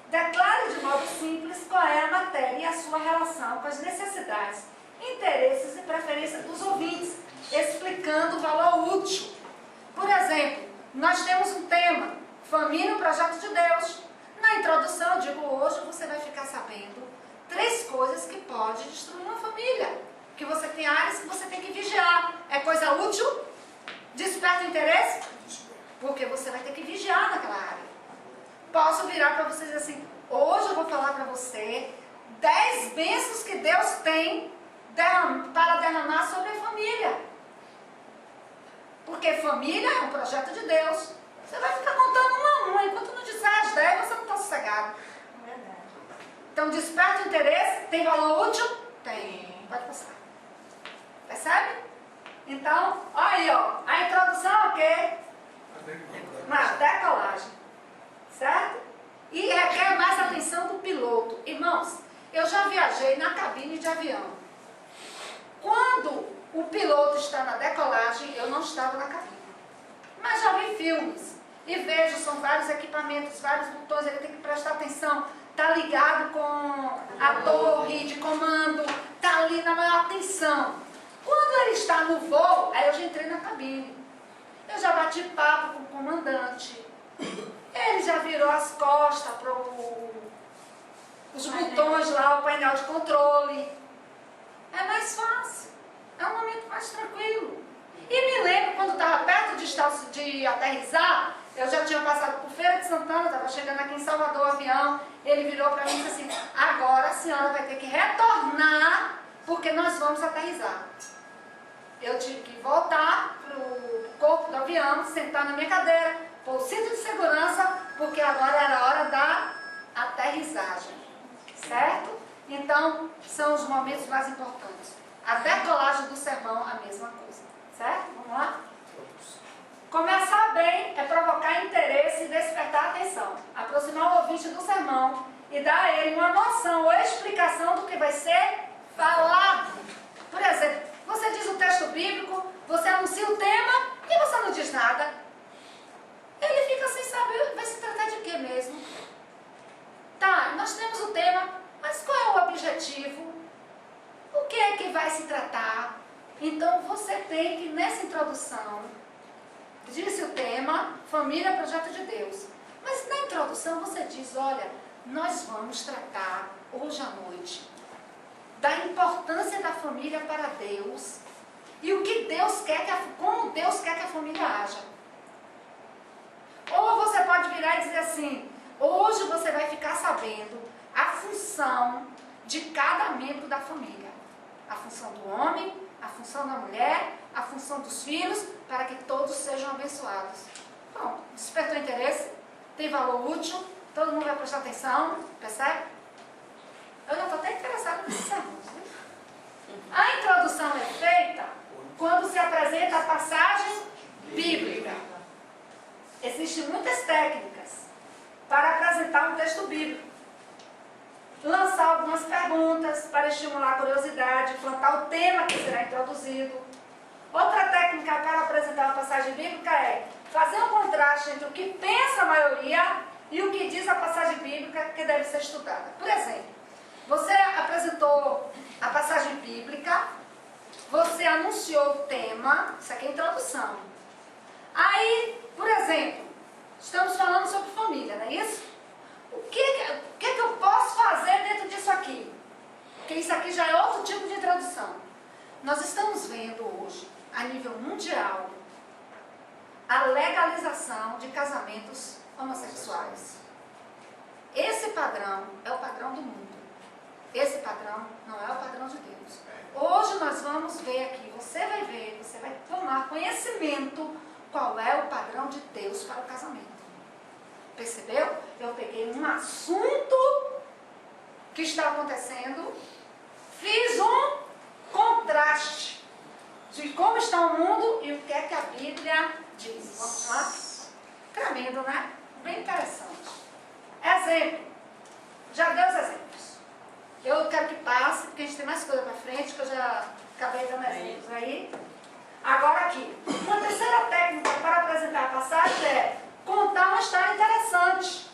A: Declare de modo simples qual é a matéria e a sua relação com as necessidades, interesses e preferências dos ouvintes, explicando o valor útil. Por exemplo, nós temos um tema, família, o projeto de Deus. Na introdução, eu digo, hoje você vai ficar sabendo 3 coisas que podem destruir uma família. Que você tem áreas que você tem que vigiar. É coisa útil? Desperta interesse? Porque você vai ter que vigiar naquela área. Posso virar para vocês assim, hoje eu vou falar para você 10 bênçãos que Deus tem para derramar sobre a família. Porque família é um projeto de Deus. Você vai ficar contando uma a uma, enquanto não disser as 10, você não está sossegado. Então, desperta o interesse, tem valor útil? Tem. Pode passar. Percebe? Então, olha aí, ó, a introdução é o quê? Uma decolagem. Certo? E requer mais atenção do piloto. Irmãos, eu já viajei na cabine de avião. Quando o piloto está na decolagem, eu não estava na cabine. Mas já vi filmes e vejo, são vários equipamentos, vários botões, ele tem que prestar atenção, tá ligado com a torre de comando, tá ali na maior atenção. Quando ele está no voo, aí eu já entrei na cabine, eu já bati papo com o comandante, ele já virou as costas para os botões lá, o painel de controle. É mais fácil, é um momento mais tranquilo. E me lembro quando estava perto de aterrissar, eu já tinha passado por Feira de Santana, estava chegando aqui em Salvador o avião, ele virou para mim e disse assim, agora a senhora vai ter que retornar, porque nós vamos aterrissar. Eu tive que voltar para o corpo do avião, sentar na minha cadeira, pôr o cinto de segurança, porque agora era a hora da aterrissagem, certo? Então, são os momentos mais importantes. A decolagem do sermão, a mesma coisa, certo? Vamos lá? Começar bem é provocar interesse e despertar atenção, aproximar o ouvinte do sermão e dar a ele uma noção ou explicação do que vai ser falado. Por exemplo, você diz o texto bíblico, você anuncia o tema e você não diz nada. Ele fica sem saber, vai se tratar de quê mesmo? Tá, nós temos o tema, mas qual é o objetivo? O que é que vai se tratar? Então você tem que, nessa introdução, disse o tema, família, projeto de Deus. Mas na introdução você diz, olha, nós vamos tratar hoje à noite da importância da família para Deus e o que Deus quer, como Deus quer que a família haja. Ou você pode virar e dizer assim, hoje você vai ficar sabendo a função de cada membro da família. A função do homem, a função da mulher, a função dos filhos, para que todos sejam abençoados. Bom, despertou interesse, tem valor útil, todo mundo vai prestar atenção, percebe? Eu já estou até interessada nesses sermões. A introdução é feita quando se apresenta a passagem bíblica. Existem muitas técnicas para apresentar um texto bíblico. Lançar algumas perguntas para estimular a curiosidade, plantar o tema que será introduzido. Outra técnica para apresentar uma passagem bíblica é fazer um contraste entre o que pensa a maioria e o que diz a passagem bíblica que deve ser estudada. Por exemplo, você apresentou a passagem bíblica, você anunciou o tema, isso aqui é introdução. Aí, por exemplo, estamos falando sobre família, não é isso? O que eu posso fazer dentro disso aqui? Porque isso aqui já é outro tipo de introdução. Nós estamos vendo hoje, a nível mundial, a legalização de casamentos homossexuais. Esse padrão é o padrão do mundo. Esse padrão não é o padrão de Deus. Hoje nós vamos ver aqui, você vai ver, você vai tomar conhecimento qual é o padrão de Deus para o casamento. Percebeu? Eu peguei um assunto que está acontecendo, fiz um contraste de como está o mundo e o que é que a Bíblia diz. Vamos lá? Tremendo, né? Bem interessante. Exemplo. Já dei os exemplos. Eu quero que passe, porque a gente tem mais coisa para frente, que eu já acabei dando exemplos aí. Agora aqui. Uma terceira técnica para apresentar a passagem é contar uma história interessante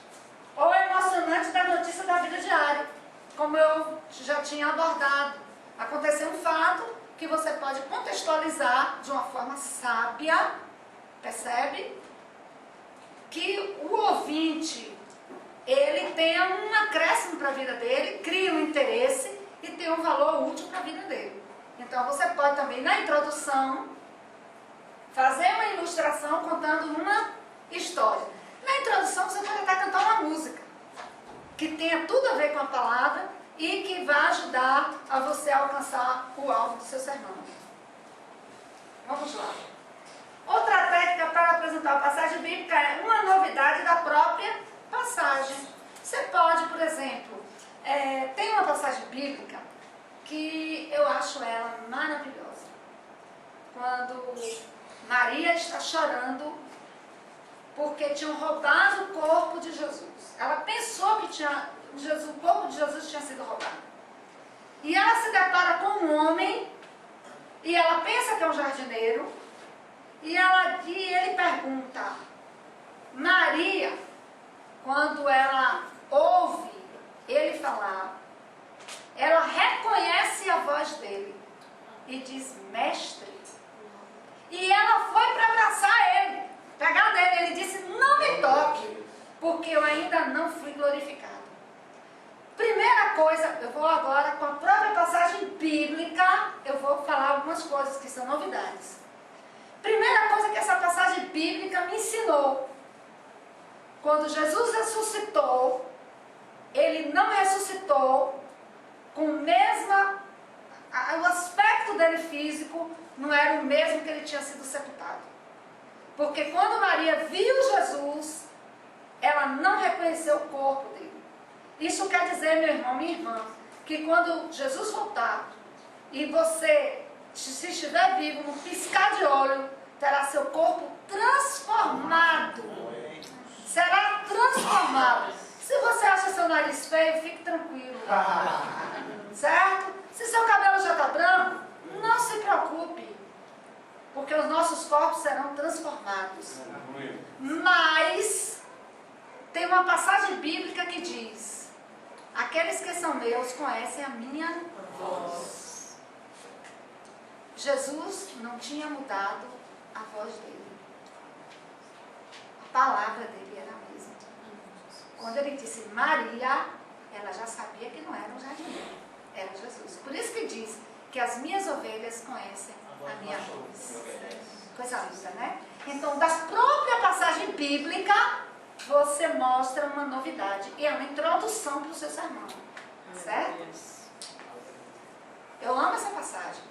A: ou emocionante da notícia da vida diária. Como eu já tinha abordado. Aconteceu um fato que você pode contextualizar de uma forma sábia, percebe? Que o ouvinte, ele tenha um acréscimo para a vida dele, cria um interesse e tem um valor útil para a vida dele. Então você pode também, na introdução, fazer uma ilustração contando uma história. Na introdução você pode até cantar uma música que tenha tudo a ver com a palavra e que vai ajudar a você alcançar o alvo do seu sermão. Vamos lá. Outra técnica para apresentar a passagem bíblica é uma novidade da própria passagem. Você pode, por exemplo, tem uma passagem bíblica que eu acho ela maravilhosa. Quando Maria está chorando porque tinham roubado o corpo de Jesus. Ela pensou que o corpo de Jesus tinha sido roubado. E ela se depara com um homem, e ela pensa que é um jardineiro, e ele pergunta pergunta. Maria, quando ela ouve ele falar, ela reconhece a voz dele e diz, mestre. E ela foi para abraçar ele, pegar dele. Ele disse, não me toque, porque eu ainda não fui glorificado. Primeira coisa, eu vou agora com a própria passagem bíblica, eu vou falar algumas coisas que são novidades. Primeira coisa que essa passagem bíblica me ensinou, quando Jesus ressuscitou, ele não ressuscitou com o mesmo, o aspecto dele físico não era o mesmo que ele tinha sido sepultado. Porque quando Maria viu Jesus, ela não reconheceu o corpo dele. Isso quer dizer, meu irmão, minha irmã, que quando Jesus voltar e você, se estiver vivo, no piscar de olho, terá seu corpo transformado. Será transformado. Se você acha seu nariz feio, fique tranquilo. Certo? Se seu cabelo já está branco, não se preocupe. Porque os nossos corpos serão transformados. Mas tem uma passagem bíblica que diz, aqueles que são meus conhecem a minha voz. Jesus não tinha mudado a voz dele. A palavra dele era a mesma. Quando ele disse Maria, ela já sabia que não era um jardineiro, era Jesus. Por isso que diz que as minhas ovelhas conhecem a minha voz. Coisa linda, né? Então, da própria passagem bíblica, você mostra uma novidade. E é uma introdução para o seu sermão. Certo? Eu amo essa passagem.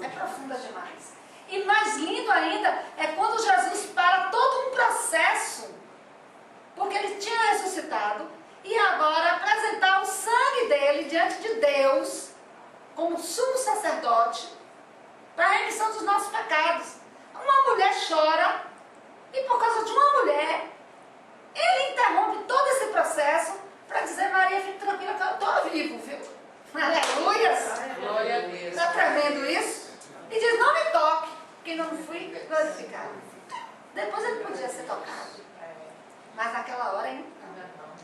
A: É profunda demais. E mais lindo ainda é quando Jesus para todo um processo, porque ele tinha ressuscitado, e agora apresentar o sangue dele diante de Deus, como sumo sacerdote, para a remissão dos nossos pecados. Uma mulher chora, e por causa de uma mulher, ele interrompe todo esse processo para dizer, Maria, fique tranquila que eu estou vivo, viu? Aleluia!
D: Glória a Deus.
A: Está tremendo isso? E diz, não me toque, que não fui glorificado. Depois ele podia ser tocado. Mas naquela hora, hein?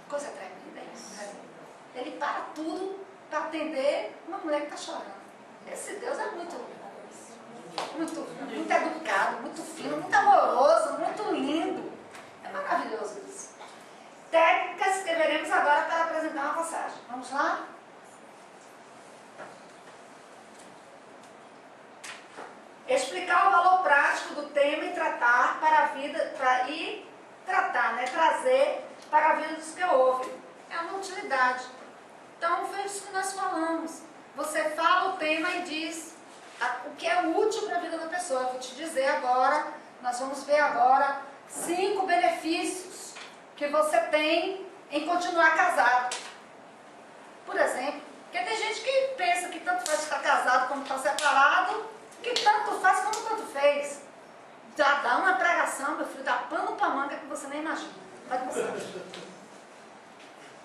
A: Coisa tremenda isso. Ele para tudo para atender uma mulher que está chorando. Esse Deus é muito educado, muito fino, muito amoroso, muito lindo. É maravilhoso isso. Técnicas que veremos agora para apresentar uma passagem. Vamos lá? Explicar o valor prático do tema e tratar para a vida, trazer para a vida dos que ouvem. É uma utilidade. Então, foi isso que nós falamos. Você fala o tema e diz o que é útil para a vida da pessoa. Eu vou te dizer agora, nós vamos ver agora 5 benefícios que você tem em continuar casado. Por exemplo, porque tem gente que pensa que tanto faz estar casado como estar separado, que tanto faz como tanto fez. Já dá uma pregação, meu filho, dá pano para manga que você nem imagina. Pode passar.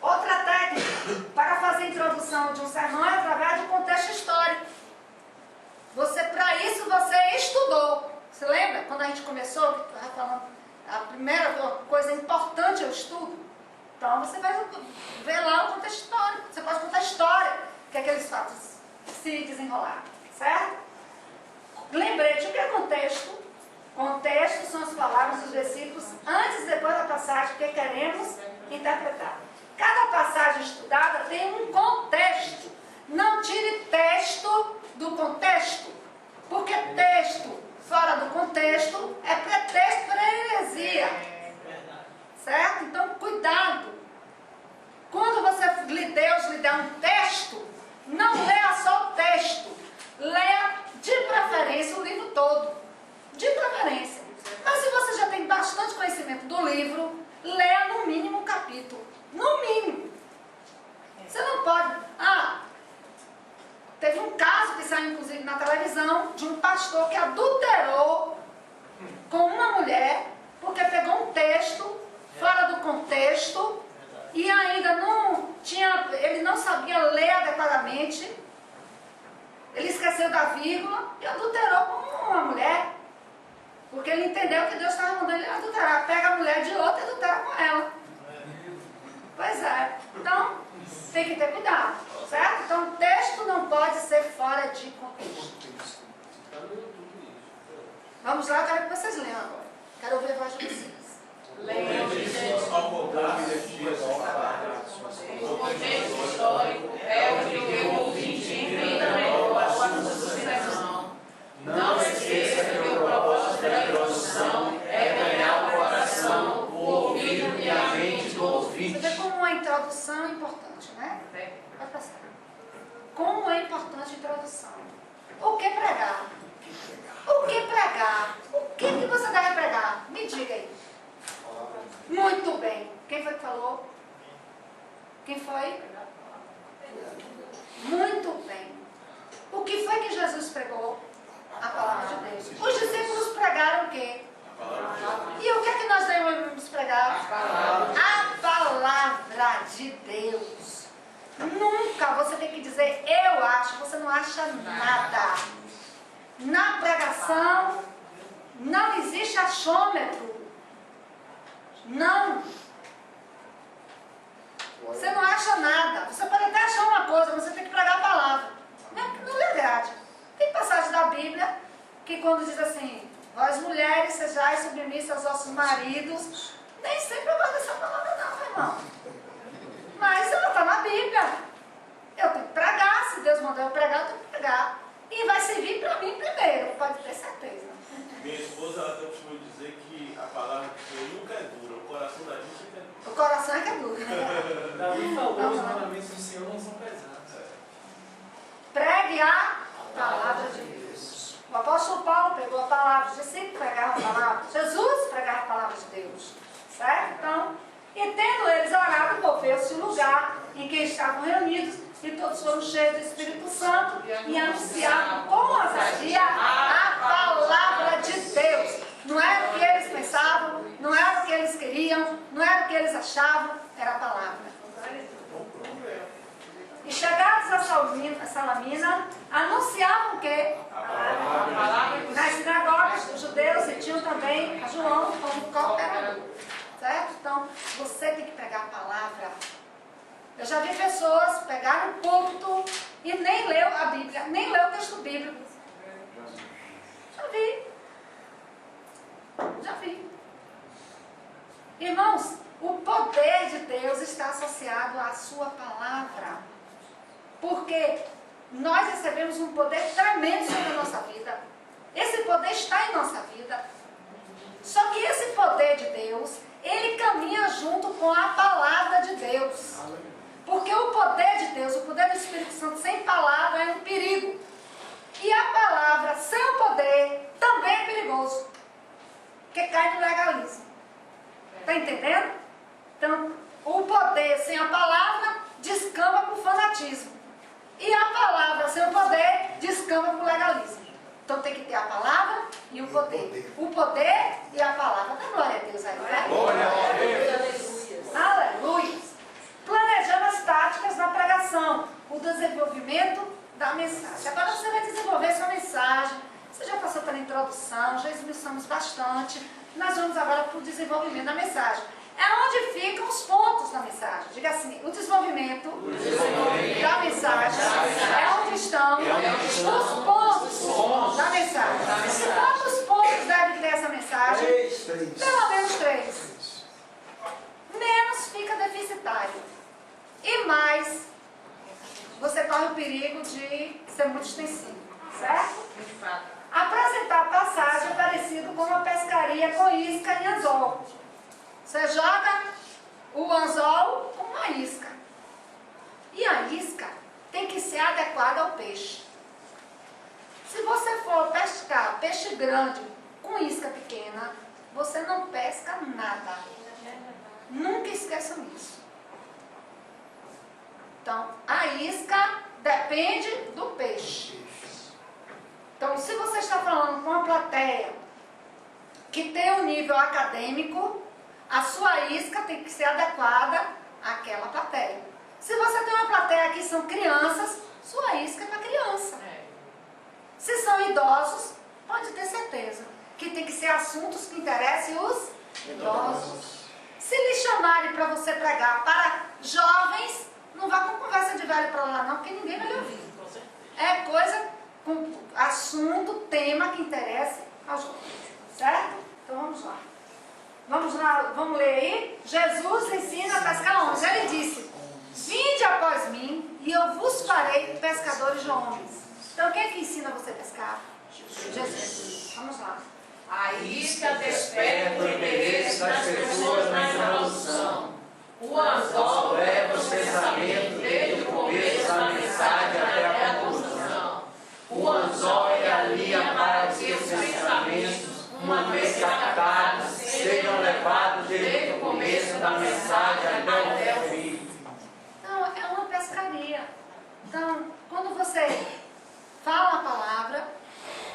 A: Outra técnica para fazer a introdução de um sermão é através do contexto histórico. Para isso você estudou. Você lembra quando a gente começou, que estava falando, a primeira coisa importante é o estudo? Então você vai ver lá o contexto histórico. Você pode contar a história que aqueles fatos se desenrolaram. Certo? Lembrete, o que é contexto? Contexto são as palavras dos versículos antes e depois da passagem que queremos interpretar. Cada passagem estudada tem um contexto. Não tire texto do contexto, porque texto fora do contexto é pretexto para heresia. Certo? Então, cuidado. Quando Deus lhe der um texto, não leia só o texto. Leia, de preferência, o livro todo. De preferência. Mas se você já tem bastante conhecimento do livro, leia no mínimo um capítulo. No mínimo. Você não pode... teve um caso que saiu, inclusive, na televisão, de um pastor que adulterou com uma mulher, porque pegou um texto fora do contexto e ainda não tinha... Ele não sabia ler adequadamente. Ele esqueceu da vírgula e adulterou com uma mulher. Porque ele entendeu que Deus estava mandando ele adulterar. Pega a mulher de outra e adultera com ela. Pois é. Então, tem que ter cuidado, certo? Então, o texto não pode ser fora de contexto. Vamos lá, eu quero que vocês leiam agora. Quero ouvir a voz de vocês.
D: Leiam, gente.
C: Ao contar
D: O contexto histórico é o que o ouvinte entendeu a sua sucessão. Não esqueça que o propósito da introdução é ganhar o coração, o ouvido e a mente do ouvinte.
A: Você vê como a introdução é importante, né? Vai passar. Como é importante a introdução. O que pregar? O que pregar? O que você deve pregar? Me diga aí. Muito bem. Quem foi que falou? Quem foi? Muito bem. O que foi que Jesus pregou? A palavra de Deus. Os discípulos pregaram o quê? E o que é que nós devemos pregar? A palavra de Deus. Nunca você tem que dizer eu acho, você não acha nada. Na pregação não existe achômetro. Não. Você não acha nada. Você pode até achar uma coisa, mas você tem que pregar a palavra. Não é verdade. Tem passagem da Bíblia que quando diz assim, vós mulheres sejais submissas aos vossos maridos, nem sempre eu gosto dessa palavra não, irmão. Mas ela está na Bíblia. Eu tenho que pregar, se Deus mandou eu pregar, eu tenho que pregar. E vai servir para mim primeiro, pode ter certeza.
C: Minha esposa, ela tem o costume de dizer que a palavra do Senhor nunca é dura, o coração da gente é duro.
A: O coração é que é duro.
B: Davi falou, os mandamentos do Senhor não são pesados.
A: Pregue a palavra de Deus. O apóstolo Paulo pegou a palavra, os discípulos pregaram a palavra, Jesus pregava a palavra de Deus. Certo? Então, e tendo eles orado, moveu-se o lugar em que estavam reunidos, e todos foram cheios do Espírito Santo e anunciavam com ousadia a palavra de Deus. Não era o que eles pensavam, não era o que eles queriam, não era o que eles achavam, era a palavra. E chegados a Salamina, anunciavam o quê? Nas sinagogas dos judeus e tinham também a João como cooperador. Certo? Então, você tem que pregar a palavra. Eu já vi pessoas pegar no púlpito e nem leu a Bíblia, nem leu o texto bíblico. Já vi. Já vi. Irmãos, o poder de Deus está associado à sua palavra. Porque nós recebemos um poder tremendo sobre a nossa vida. Esse poder está em nossa vida. Só que esse poder de Deus, ele caminha junto com a palavra de Deus. Porque o poder de Deus, o poder do Espírito Santo sem palavra é um perigo. E a palavra sem o poder também é perigoso. Porque cai no legalismo. Está entendendo? Então, o poder sem a palavra descamba para o fanatismo. E a palavra sem o poder descamba para o legalismo. Então tem que ter a palavra e o poder. O poder e a palavra. Dá glória a Deus aí, né?
C: Glória a Deus.
A: Aleluia. Planejando as táticas da pregação, o desenvolvimento da mensagem. Agora você vai desenvolver sua mensagem. Você já passou pela introdução, já esmiuçamos bastante. Nós vamos agora para o desenvolvimento da mensagem. É onde ficam os pontos da mensagem. Diga assim, o desenvolvimento da mensagem é onde estão os pontos da mensagem. Quantos pontos deve ter essa mensagem? Pelo menos 3. Menos fica deficitário. E mais, você corre o perigo de ser muito extensivo, certo? Apresentar a passagem é parecido com uma pescaria com isca e anzol. Você joga o anzol com uma isca. E a isca tem que ser adequada ao peixe. Se você for pescar peixe grande com isca pequena, você não pesca nada. Nunca esqueçam isso. Então, a isca depende do peixe. Então, se você está falando com uma plateia que tem um nível acadêmico, a sua isca tem que ser adequada àquela plateia. Se você tem uma plateia que são crianças, sua isca é para criança. Se são idosos, pode ter certeza que tem que ser assuntos que interessem os idosos. Se lhe chamarem para você pregar para jovens, não vá com conversa de velho para lá não, porque ninguém vai lhe ouvir. É coisa com assunto, tema que interessa aos jovens. Certo? Então vamos lá. Vamos lá, vamos ler aí. Jesus ensina a pescar onde? Ele disse: vinde após mim e eu vos farei pescadores de homens. Então quem é que ensina você a pescar? Jesus. Vamos lá.
D: A isca desperta o interesse das pessoas na introdução. O anzol leva os pensamentos desde o começo da mensagem até a conclusão. O anzol é a linha para que os pensamentos, uma vez captados, sejam levados desde o começo da mensagem até o fim.
A: Então, é uma pescaria. Então, quando você fala a palavra,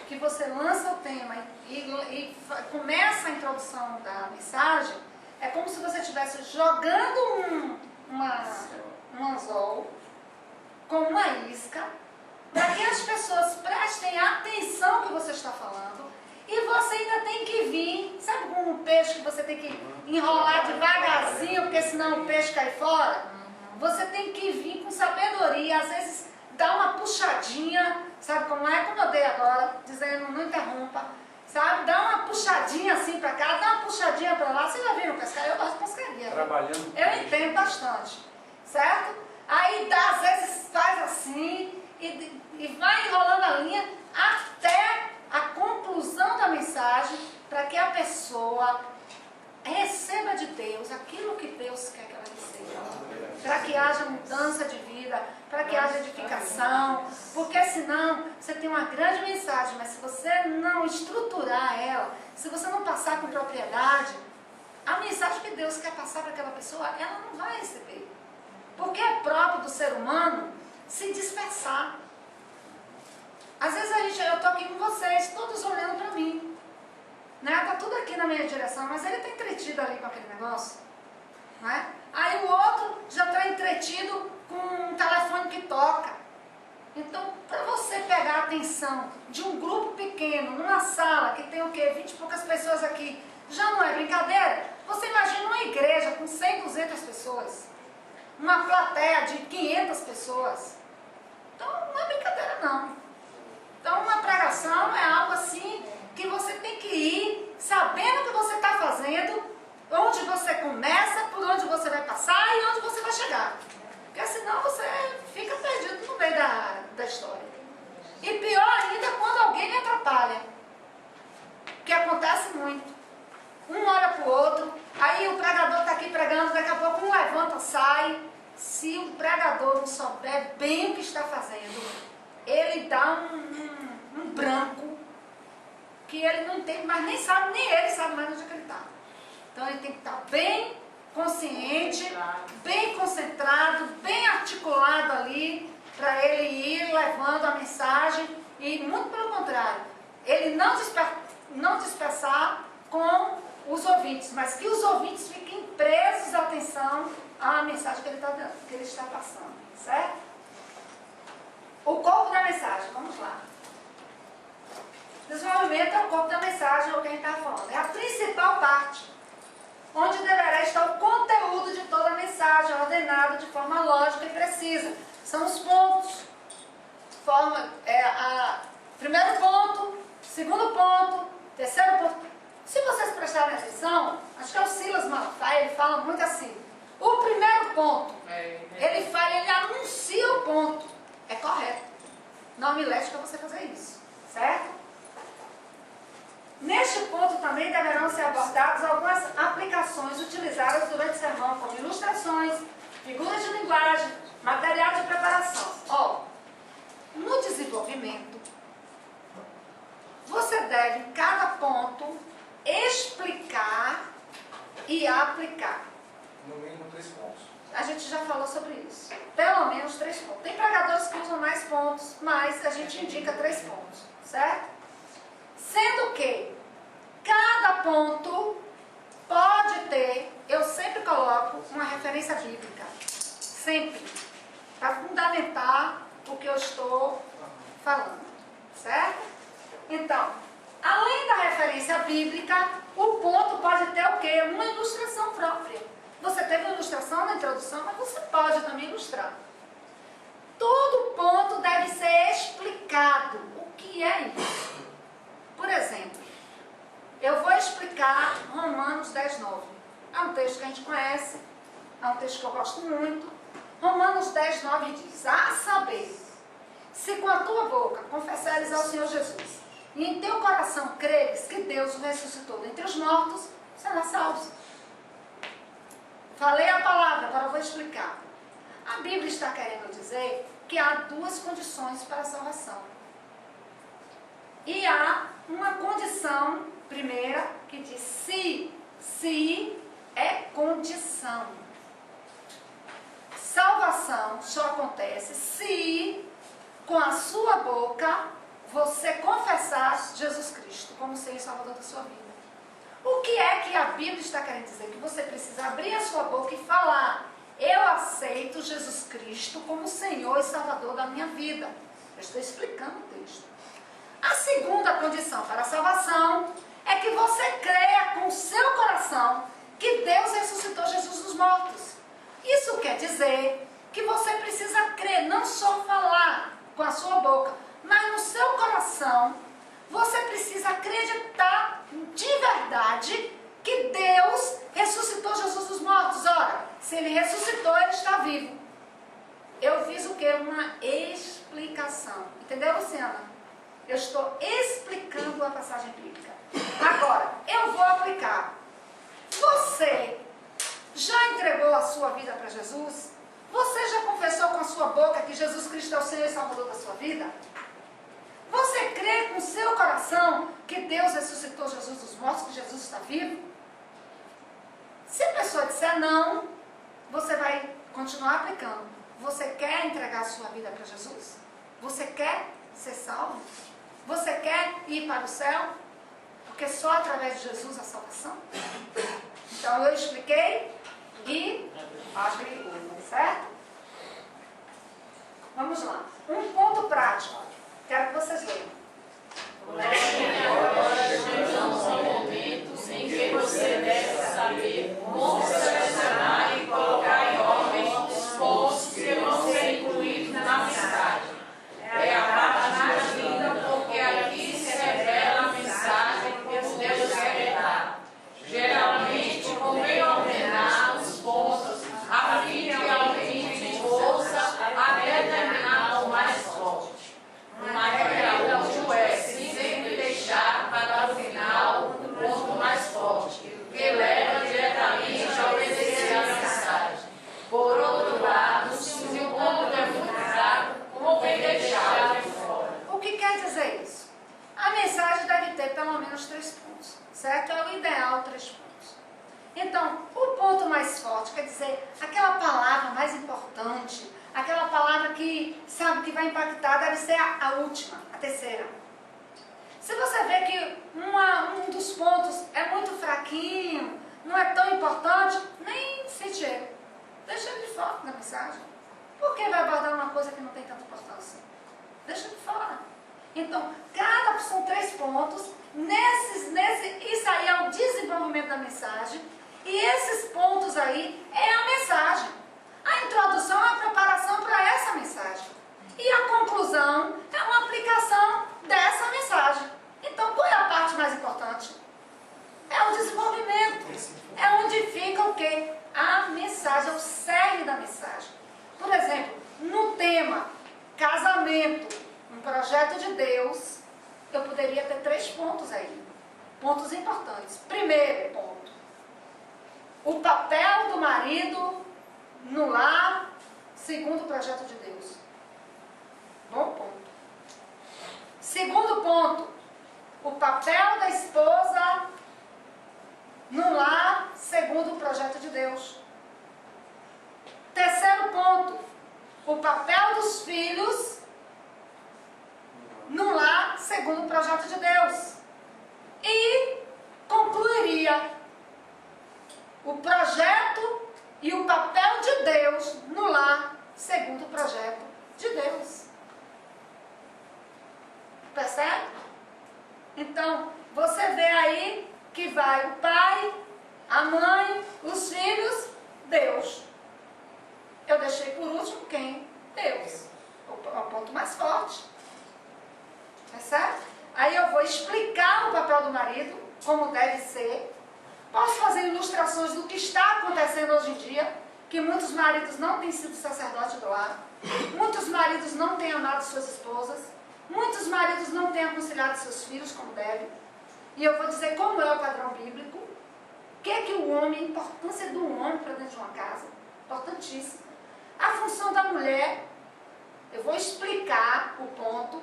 A: que você lança o tema e começa a introdução da mensagem, é como se você estivesse jogando um anzol com uma isca, para que as pessoas prestem atenção no que você está falando, e você ainda tem que vir, sabe como um peixe que você tem que enrolar devagarzinho, porque senão o peixe cai fora? Você tem que vir com sabedoria, às vezes dá uma puxadinha, sabe como é? Como eu dei agora, dizendo não interrompa, sabe? Dá uma puxadinha assim para cá, dá uma puxadinha para lá. Vocês já viram pescar? Eu gosto de pescaria.
B: Trabalhando.
A: Eu entendo bastante, certo? Aí dá, às vezes faz assim e vai enrolando a linha até a conclusão da mensagem, para que a pessoa receba de Deus aquilo que Deus quer que ela receba, para que haja mudança de vida, para que haja edificação, porque senão você tem uma grande mensagem, mas se você não estruturar ela, se você não passar com propriedade, a mensagem que Deus quer passar para aquela pessoa, ela não vai receber, porque é próprio do ser humano se dispersar. Às vezes eu estou aqui com vocês, todos olhando para mim, né? Está tudo aqui na minha direção, mas ele está entretido ali com aquele negócio, né? Aí o outro já está entretido com um telefone que toca. Então, para você pegar a atenção de um grupo pequeno, numa sala que tem o quê? 20 e poucas pessoas aqui, já não é brincadeira? Você imagina uma igreja com 100, 200 pessoas, uma plateia de 500 pessoas. Então, não é brincadeira não. Então, uma pregação é algo assim que você tem que ir sabendo o que você está fazendo, onde você começa, por onde você vai passar e onde você vai chegar. Porque senão você fica perdido no meio da história. E pior ainda quando alguém lhe atrapalha. Que acontece muito. Um olha para o outro, aí o pregador está aqui pregando, daqui a pouco um levanta, sai. Se o pregador não souber bem o que está fazendo, ele dá um branco que ele não entende, mas nem ele sabe mais onde é que ele está. Então ele tem que estar bem consciente, bem concentrado, bem articulado ali, para ele ir levando a mensagem e, muito pelo contrário, ele não dispersar com os ouvintes, mas que os ouvintes fiquem presos à atenção à mensagem que ele está passando, certo? O corpo da mensagem, vamos lá. Desenvolvimento é o corpo da mensagem, é o que a gente está falando. É a principal parte, onde deverá estar o conteúdo de toda a mensagem, ordenado de forma lógica e precisa. São os pontos. Primeiro ponto, segundo ponto, terceiro ponto. Se vocês prestarem atenção, acho que é o Silas Malafaia, ele fala muito assim. O primeiro ponto, ele anuncia o ponto. É correto. Não me leve para você fazer isso, certo? Neste ponto também deverão ser abordadas algumas aplicações utilizadas durante o sermão, como ilustrações, figuras de linguagem, material de preparação. No desenvolvimento, você deve, em cada ponto, explicar e aplicar.
B: No mínimo 3 pontos.
A: A gente já falou sobre isso. Pelo menos 3 pontos. Tem pregadores que usam mais pontos, mas a gente indica 3 pontos, certo? Sendo que cada ponto pode ter, eu sempre coloco uma referência bíblica. Sempre. Para fundamentar o que eu estou falando, certo? Então, além da referência referência bíblica, o ponto pode ter o quê? Uma ilustração própria. Você teve uma ilustração na introdução, mas você pode também ilustrar. Todo ponto deve ser explicado. O que é isso? Por exemplo, eu vou explicar Romanos 10:9. É um texto que a gente conhece, é um texto que eu gosto muito. Romanos 10:9 diz: a saber, se com a tua boca confessares ao Senhor Jesus e em teu coração creres que Deus o ressuscitou dentre os mortos, serás salvo. Falei a palavra, agora eu vou explicar. A Bíblia está querendo dizer que há duas condições para a salvação. E há uma condição, primeira, que diz se é condição. Salvação só acontece se com a sua boca você confessar Jesus Cristo como Senhor e Salvador da sua vida. O que é que a Bíblia está querendo dizer? Que você precisa abrir a sua boca e falar: eu aceito Jesus Cristo como Senhor e Salvador da minha vida. Eu estou explicando o texto. A segunda condição para a salvação é que você creia com o seu coração que Deus ressuscitou Jesus dos mortos. Isso quer dizer que você precisa crer, não só falar com a sua boca, mas no seu coração você precisa acreditar de verdade que Deus ressuscitou Jesus dos mortos. Ora, se Ele ressuscitou, Ele está vivo. Eu fiz o quê? Uma explicação. Entendeu, Luciana? Eu estou explicando a passagem bíblica. Agora, eu vou aplicar. Você já entregou a sua vida para Jesus? Você já confessou com a sua boca que Jesus Cristo é o Senhor e Salvador da sua vida? Você crê com o seu coração que Deus ressuscitou Jesus dos mortos, que Jesus está vivo? Se a pessoa disser não, você vai continuar aplicando. Você quer entregar a sua vida para Jesus? Você quer ser salvo? Você quer ir para o céu? Porque só através de Jesus a salvação? Então eu expliquei e abri, certo? Vamos lá. Um ponto prático. Quero que vocês leiam.
D: Agora chegamos ao momento em que você deve saber como selecionar e colocar em ordem os pontos que vão ser incluídos na mensagem. É a parte mais linda porque aqui se revela a mensagem que Deus quer dar. Geralmente convém ordenar os pontos a fim que alguém ouça até terminar o mais forte. Uma regra útil é sempre deixar para o final o ponto mais forte, que leva diretamente a obedecer a mensagem. Por outro lado, se o ponto é muito fraco, convém deixá-lo de fora.
A: O que quer dizer isso? A mensagem deve ter pelo menos 3 pontos, certo? É o ideal 3 pontos. Então, o ponto mais forte, quer dizer, aquela palavra mais importante, aquela palavra que, sabe, que vai impactar, deve ser a última, a terceira. Se você vê que um dos pontos é muito fraquinho, não é tão importante, nem cite ele. Deixa ele de fora da mensagem. Por que vai abordar uma coisa que não tem tanta importância? Deixa de fora. Então, são 3 pontos. Isso aí é o desenvolvimento da mensagem. E esses pontos aí é a mensagem. A introdução é a preparação para essa mensagem. E a conclusão é uma aplicação dessa mensagem. Então, qual é a parte mais importante? É o desenvolvimento. É onde fica o quê? A mensagem, o cerne da mensagem. Por exemplo, no tema casamento, um projeto de Deus, eu poderia ter 3 pontos aí. Pontos importantes. Primeiro ponto, o papel do marido no lar, segundo o projeto de Deus. Bom ponto. Segundo ponto, o papel da esposa no lar, segundo o projeto de Deus. Terceiro ponto, o papel dos filhos no lar, segundo o projeto de Deus. E concluiria o projeto e o papel de Deus no lar, segundo o projeto de Deus. Percebe? Então, você vê aí que vai o pai, a mãe, os filhos, Deus. Eu deixei por último quem? Deus. O ponto mais forte. É certo? Aí eu vou explicar o papel do marido, como deve ser. Posso fazer ilustrações do que está acontecendo hoje em dia, que muitos maridos não têm sido sacerdote do lar, muitos maridos não têm amado suas esposas, muitos maridos não têm aconselhado seus filhos como deve. E eu vou dizer como é o padrão bíblico, o que é que o homem, a importância do homem para dentro de uma casa, importantíssimo. A função da mulher, eu vou explicar o ponto,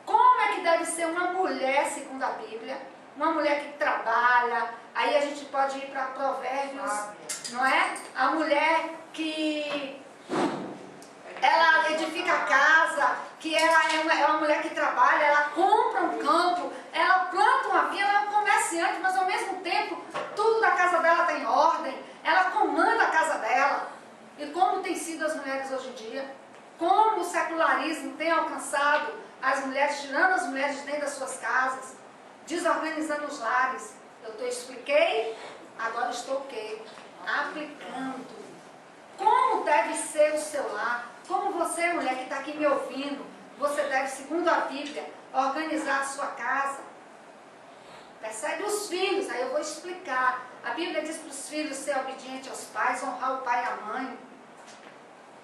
A: como é que deve ser uma mulher segundo a Bíblia, uma mulher que trabalha, aí a gente pode ir para Provérbios, não é? A mulher que ela edifica a casa, que ela é uma mulher que trabalha, ela compra um campo, ela planta uma vinha, ela é um comerciante, mas ao mesmo tempo tudo da casa dela está em ordem, ela comanda a casa dela. E como tem sido as mulheres hoje em dia, como o secularismo tem alcançado as mulheres, tirando as mulheres de dentro das suas casas, desorganizando os lares. Eu expliquei, agora estou o quê? Aplicando. Como deve ser o seu lar? Como você, mulher que está aqui me ouvindo, você deve, segundo a Bíblia, organizar a sua casa. Percebe? Os filhos, aí eu vou explicar. A Bíblia diz para os filhos ser obedientes aos pais, honrar o pai e a mãe.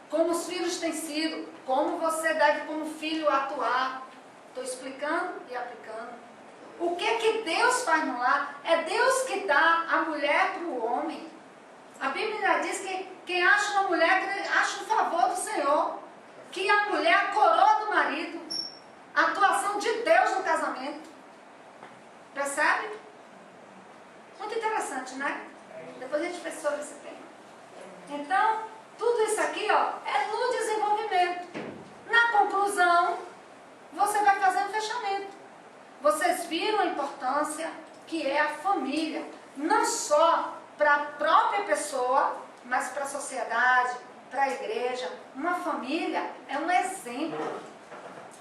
A: Como os filhos têm sido, como você deve, como filho, atuar. Estou explicando e aplicando. O que Deus faz no lar? É Deus que dá a mulher para o homem. A Bíblia diz que quem acha uma mulher, acha um favor do Senhor. Que a mulher é a coroa do marido. A atuação de Deus no casamento. Percebe? Muito interessante, né? Depois a gente fez sobre esse tema. Então, tudo isso aqui, ó, é no desenvolvimento. Na conclusão, você vai fazer um fechamento. Vocês viram a importância que é a família. Não só para a própria pessoa, mas para a sociedade, para a igreja. Uma família é um exemplo.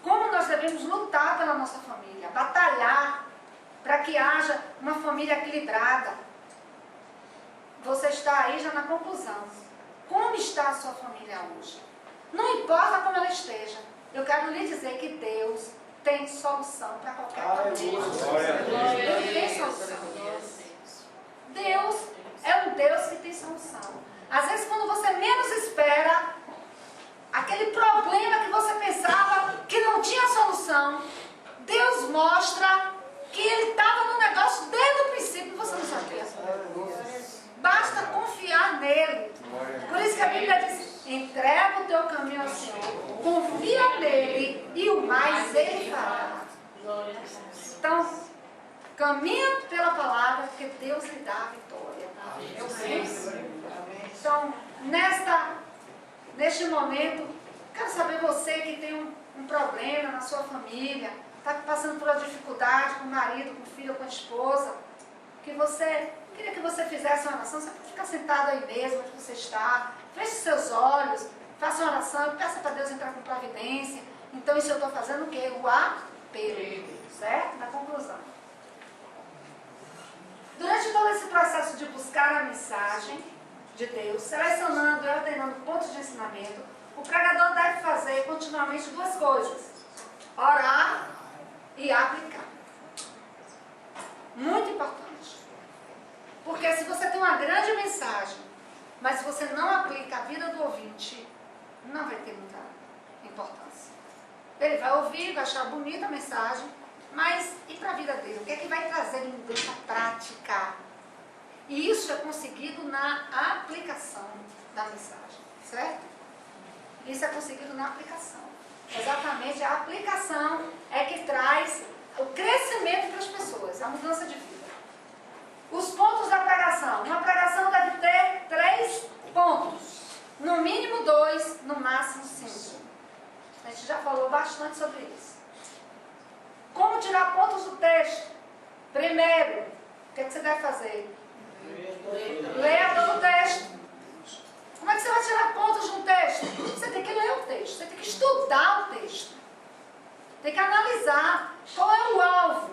A: Como nós devemos lutar pela nossa família, batalhar para que haja uma família equilibrada. Você está aí já na conclusão. Como está a sua família hoje? Não importa como ela esteja. Eu quero lhe dizer que Deus tem solução para qualquer problema. Ele tem solução. Deus é um Deus que tem solução. Às vezes, quando você menos espera, aquele problema que você pensava que não tinha solução, Deus mostra que Ele estava no negócio desde o princípio e você não sabia. Basta confiar nele. Por isso que a Bíblia diz: entrega o teu caminho ao Senhor, confia nele e o mais Ele fará. Então, caminha pela palavra, porque Deus lhe dá a vitória. Então, neste momento, quero saber você que tem um problema na sua família, está passando por uma dificuldade com o marido, com o filho, com a esposa, queria que você fizesse uma oração. Você pode ficar sentado aí mesmo, onde você está, feche seus olhos, faça uma oração, peça para Deus entrar com providência. Então, isso eu estou fazendo o quê? O apelo, certo? Na conclusão. Durante todo esse processo de buscar a mensagem de Deus, selecionando e ordenando pontos de ensinamento, o pregador deve fazer continuamente duas coisas: orar e aplicar. Muito importante. Porque se você tem uma grande mensagem, mas se você não aplica a vida do ouvinte, não vai ter muita importância. Ele vai ouvir, vai achar bonita a mensagem, mas e para a vida dele? O que é que vai trazer em mudança prática? E isso é conseguido na aplicação da mensagem, certo? Isso é conseguido na aplicação. Exatamente, a aplicação é que traz o crescimento para as pessoas, a mudança de vida. Os pontos da pregação. Uma pregação deve ter 3 pontos. No mínimo 2, no máximo 5. A gente já falou bastante sobre isso. Como tirar pontos do texto? Primeiro, o que você deve fazer? Leia todo o texto. Como é que você vai tirar pontos de um texto? Você tem que ler o texto, você tem que estudar o texto. Tem que analisar qual é o alvo.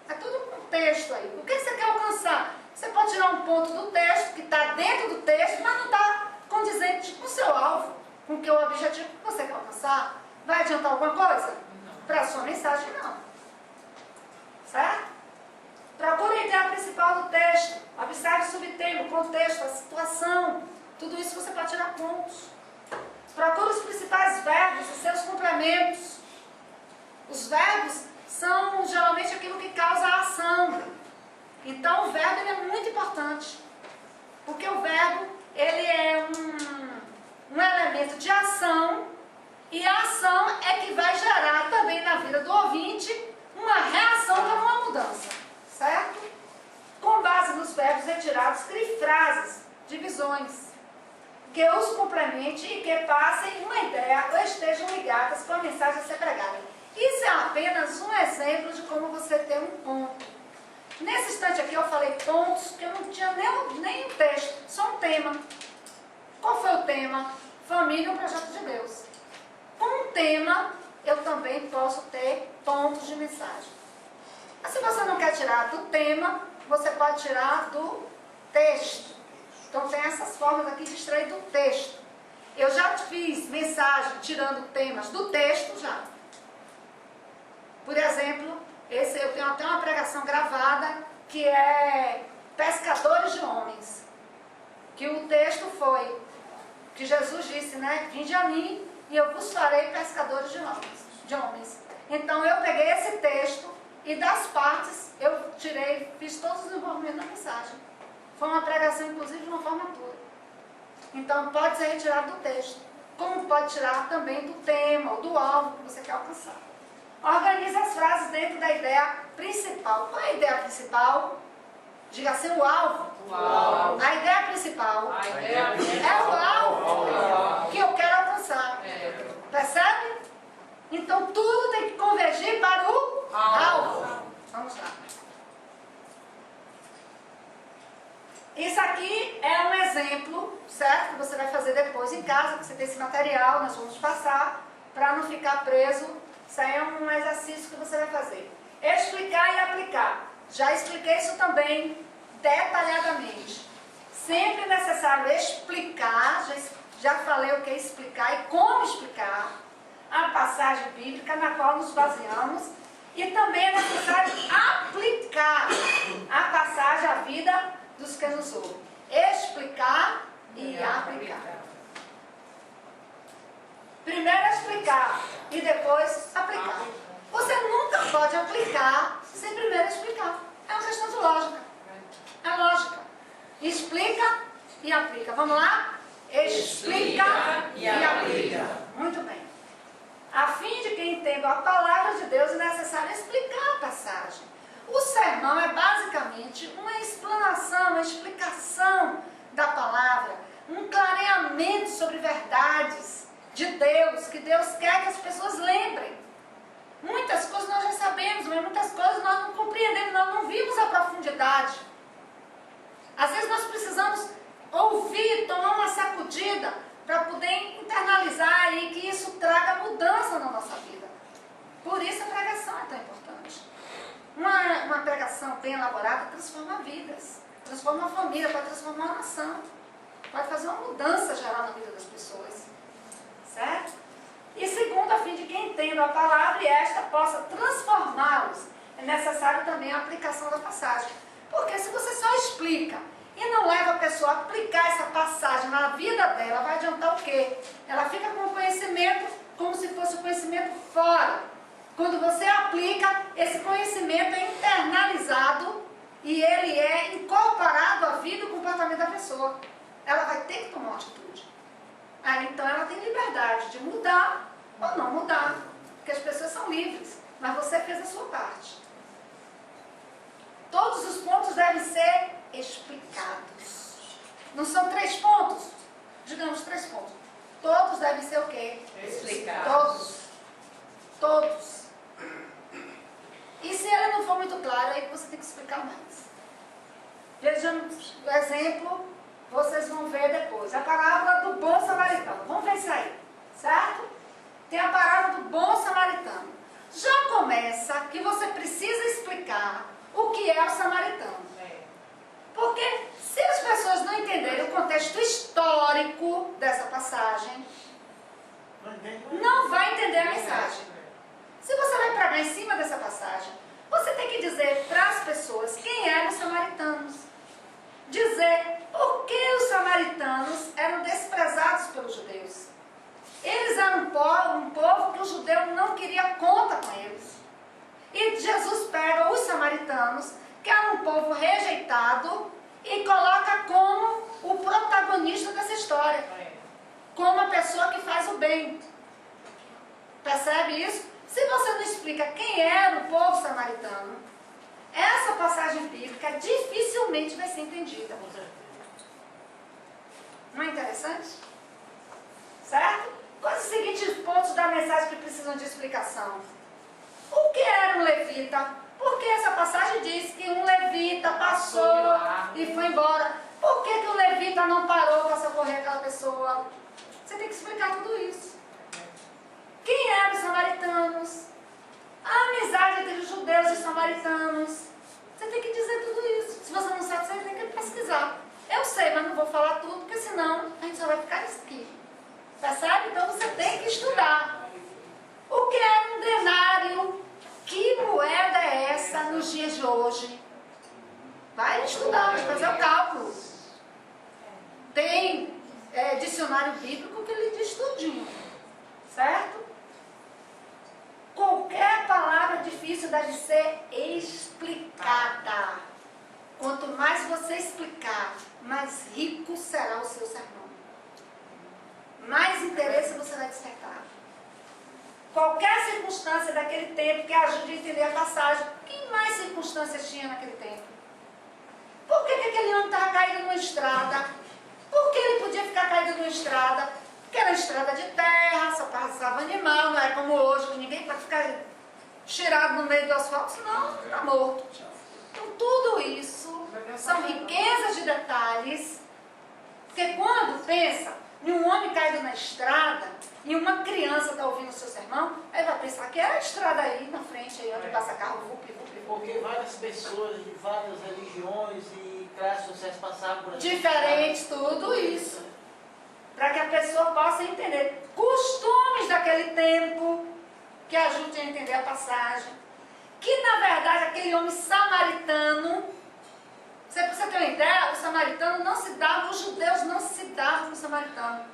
A: É tudo texto aí. O que você quer alcançar? Você pode tirar um ponto do texto, que está dentro do texto, mas não está condizente com o seu alvo, com o objetivo que você quer alcançar. Vai adiantar alguma coisa? Para a sua mensagem, não. Certo? Procure a ideia principal do texto. Observe o subtema, o contexto, a situação. Tudo isso você pode tirar pontos. Procure os principais verbos e seus complementos. Os verbos são geralmente aquilo que causa a ação. Então o verbo ele é muito importante. Porque o verbo ele é um elemento de ação. E a ação é que vai gerar também na vida do ouvinte uma reação para uma mudança. Certo? Com base nos verbos retirados, crie frases, divisões, que os complemente e que passem uma ideia ou estejam ligadas com a mensagem a ser pregada. Isso é apenas um exemplo de como você tem um ponto. Nesse instante aqui eu falei pontos, porque eu não tinha nem um texto, só um tema. Qual foi o tema? Família, um projeto de Deus. Com um tema, eu também posso ter pontos de mensagem. Mas se você não quer tirar do tema, você pode tirar do texto. Então tem essas formas aqui de extrair do texto. Eu já fiz mensagem tirando temas do texto já. Por exemplo, eu tenho até uma pregação gravada que é Pescadores de Homens. Que o texto foi, que Jesus disse, né? Vinde a mim e eu vos farei pescadores de homens. Então eu peguei esse texto e das partes eu tirei, fiz todos os desenvolvimentos da mensagem. Foi uma pregação, inclusive, de uma formatura. Então pode ser retirado do texto. Como pode tirar também do tema ou do alvo que você quer alcançar. Organize as frases dentro da ideia principal. Qual é a ideia principal? Diga assim, o alvo.
D: O alvo.
A: A ideia principal
D: A ideia
A: é o alvo que eu quero alcançar. Percebe? Então tudo tem que convergir para o alvo. Vamos lá. Isso aqui é um exemplo, certo? Que você vai fazer depois em casa, que você tem esse material, nós vamos passar, para não ficar preso. Isso aí é um exercício que você vai fazer. Explicar e aplicar. Já expliquei isso também detalhadamente. Sempre é necessário explicar, já falei o que é explicar e como explicar a passagem bíblica na qual nos baseamos. E também é necessário aplicar a passagem à vida dos que nos ouvem. Explicar e aplicar. Primeiro explicar e depois aplicar. Você nunca pode aplicar sem primeiro explicar. É uma questão de lógica. É lógica. Explica e aplica. Vamos lá? Explica e aplica. Muito bem. A fim de que entenda a palavra de Deus, é necessário explicar a passagem. O sermão é basicamente uma explanação, uma explicação da palavra, um clareamento sobre verdades de Deus, que Deus quer que as pessoas lembrem. Muitas coisas nós já sabemos, mas muitas coisas nós não compreendemos, nós não vimos a profundidade. Às vezes nós precisamos ouvir, tomar uma sacudida, para poder internalizar e que isso traga mudança na nossa vida. Por isso a pregação é tão importante. Uma pregação bem elaborada transforma vidas, transforma a família, pode transformar a nação, pode fazer uma mudança geral na vida das pessoas. Certo? E segundo, a fim de que entendam a palavra e esta possa transformá-los, é necessário também a aplicação da passagem. Porque se você só explica e não leva a pessoa a aplicar essa passagem na vida dela, vai adiantar o quê? Ela fica com o conhecimento como se fosse o conhecimento fora. Quando você aplica, esse conhecimento é internalizado e ele é incorporado à vida e ao comportamento da pessoa. Ela vai ter que tomar uma atitude. Aí então ela tem liberdade de mudar ou não mudar, porque as pessoas são livres, mas você fez a sua parte. Todos os pontos devem ser explicados. Não são 3 pontos? Digamos 3 pontos. Todos devem ser o quê?
D: Explicados.
A: Todos. Todos. E se ele não for muito claro, aí você tem que explicar mais. Vejamos o exemplo, vocês vão ver depois. A parábola do bom samaritano. Vamos ver isso aí. Certo? Tem a parábola do bom samaritano. Já começa que você precisa explicar o que é o samaritano. Porque se as pessoas não entenderem o contexto histórico dessa passagem, não vai entender a mensagem. Se você vai pregar em cima dessa passagem, você tem que dizer para as pessoas quem eram os samaritanos. Dizer por que os samaritanos eram desprezados pelos judeus. Eles eram um povo que o judeu não queria conta com eles. E Jesus pega os samaritanos, que eram um povo rejeitado, e coloca como o protagonista dessa história. Como a pessoa que faz o bem. Percebe isso? Se você não explica quem era o povo samaritano, essa passagem bíblica dificilmente vai ser entendida. Não é interessante? Certo? Quais os seguintes pontos da mensagem que precisam de explicação? O que era um levita? Porque essa passagem diz que um levita passou e foi embora. Por que o levita não parou para socorrer aquela pessoa? Você tem que explicar tudo isso. Quem eram os samaritanos? A amizade entre os judeus e os samaritanos. Você tem que dizer tudo isso. Se você não sabe, você tem que pesquisar. Eu sei, mas não vou falar tudo, porque senão a gente só vai ficar aqui. Percebe? Então você tem que estudar. O que é um denário? Que moeda é essa nos dias de hoje? Vai estudar, vai fazer o cálculo. Tem dicionário bíblico que ele diz tudinho. Certo? Qualquer palavra difícil deve ser explicada. Quanto mais você explicar, mais rico será o seu sermão. Mais interesse você vai despertar. Qualquer circunstância daquele tempo que ajude a entender a passagem. Que mais circunstâncias tinha naquele tempo? Por que aquele homem estava caído numa estrada? Por que ele podia ficar caído numa estrada? Porque era estrada de terra, só passava animal, não é como hoje, que ninguém pode ficar tirado no meio do asfalto, senão está morto. Então tudo isso são riquezas de detalhes, porque quando pensa em um homem caído na estrada, e uma criança está ouvindo o seu sermão, aí vai pensar que é a estrada aí na frente, aí onde passa carro,
E: porque várias pessoas de várias religiões e classes sociais passaram por aqui.
A: Diferente, tudo isso. Para que a pessoa possa entender costumes daquele tempo, que ajudem a entender a passagem. Que na verdade aquele homem samaritano, você precisa ter uma ideia, o samaritano não se dava, os judeus não se davam com o samaritano.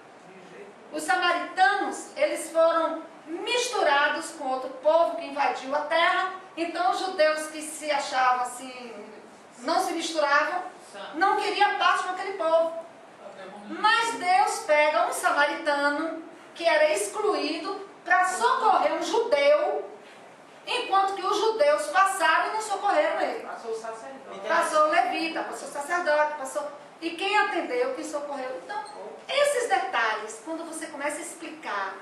A: Os samaritanos, eles foram misturados com outro povo que invadiu a terra, então os judeus que se achavam assim, não se misturavam, não queriam parte com aquele povo. Mas Deus pega um samaritano que era excluído para socorrer um judeu, enquanto que os judeus passaram e não socorreram ele.
D: Passou o sacerdote.
A: Passou o levita, passou o sacerdote, passou... E quem atendeu, quem socorreu. Então, esses detalhes, quando você começa a explicar,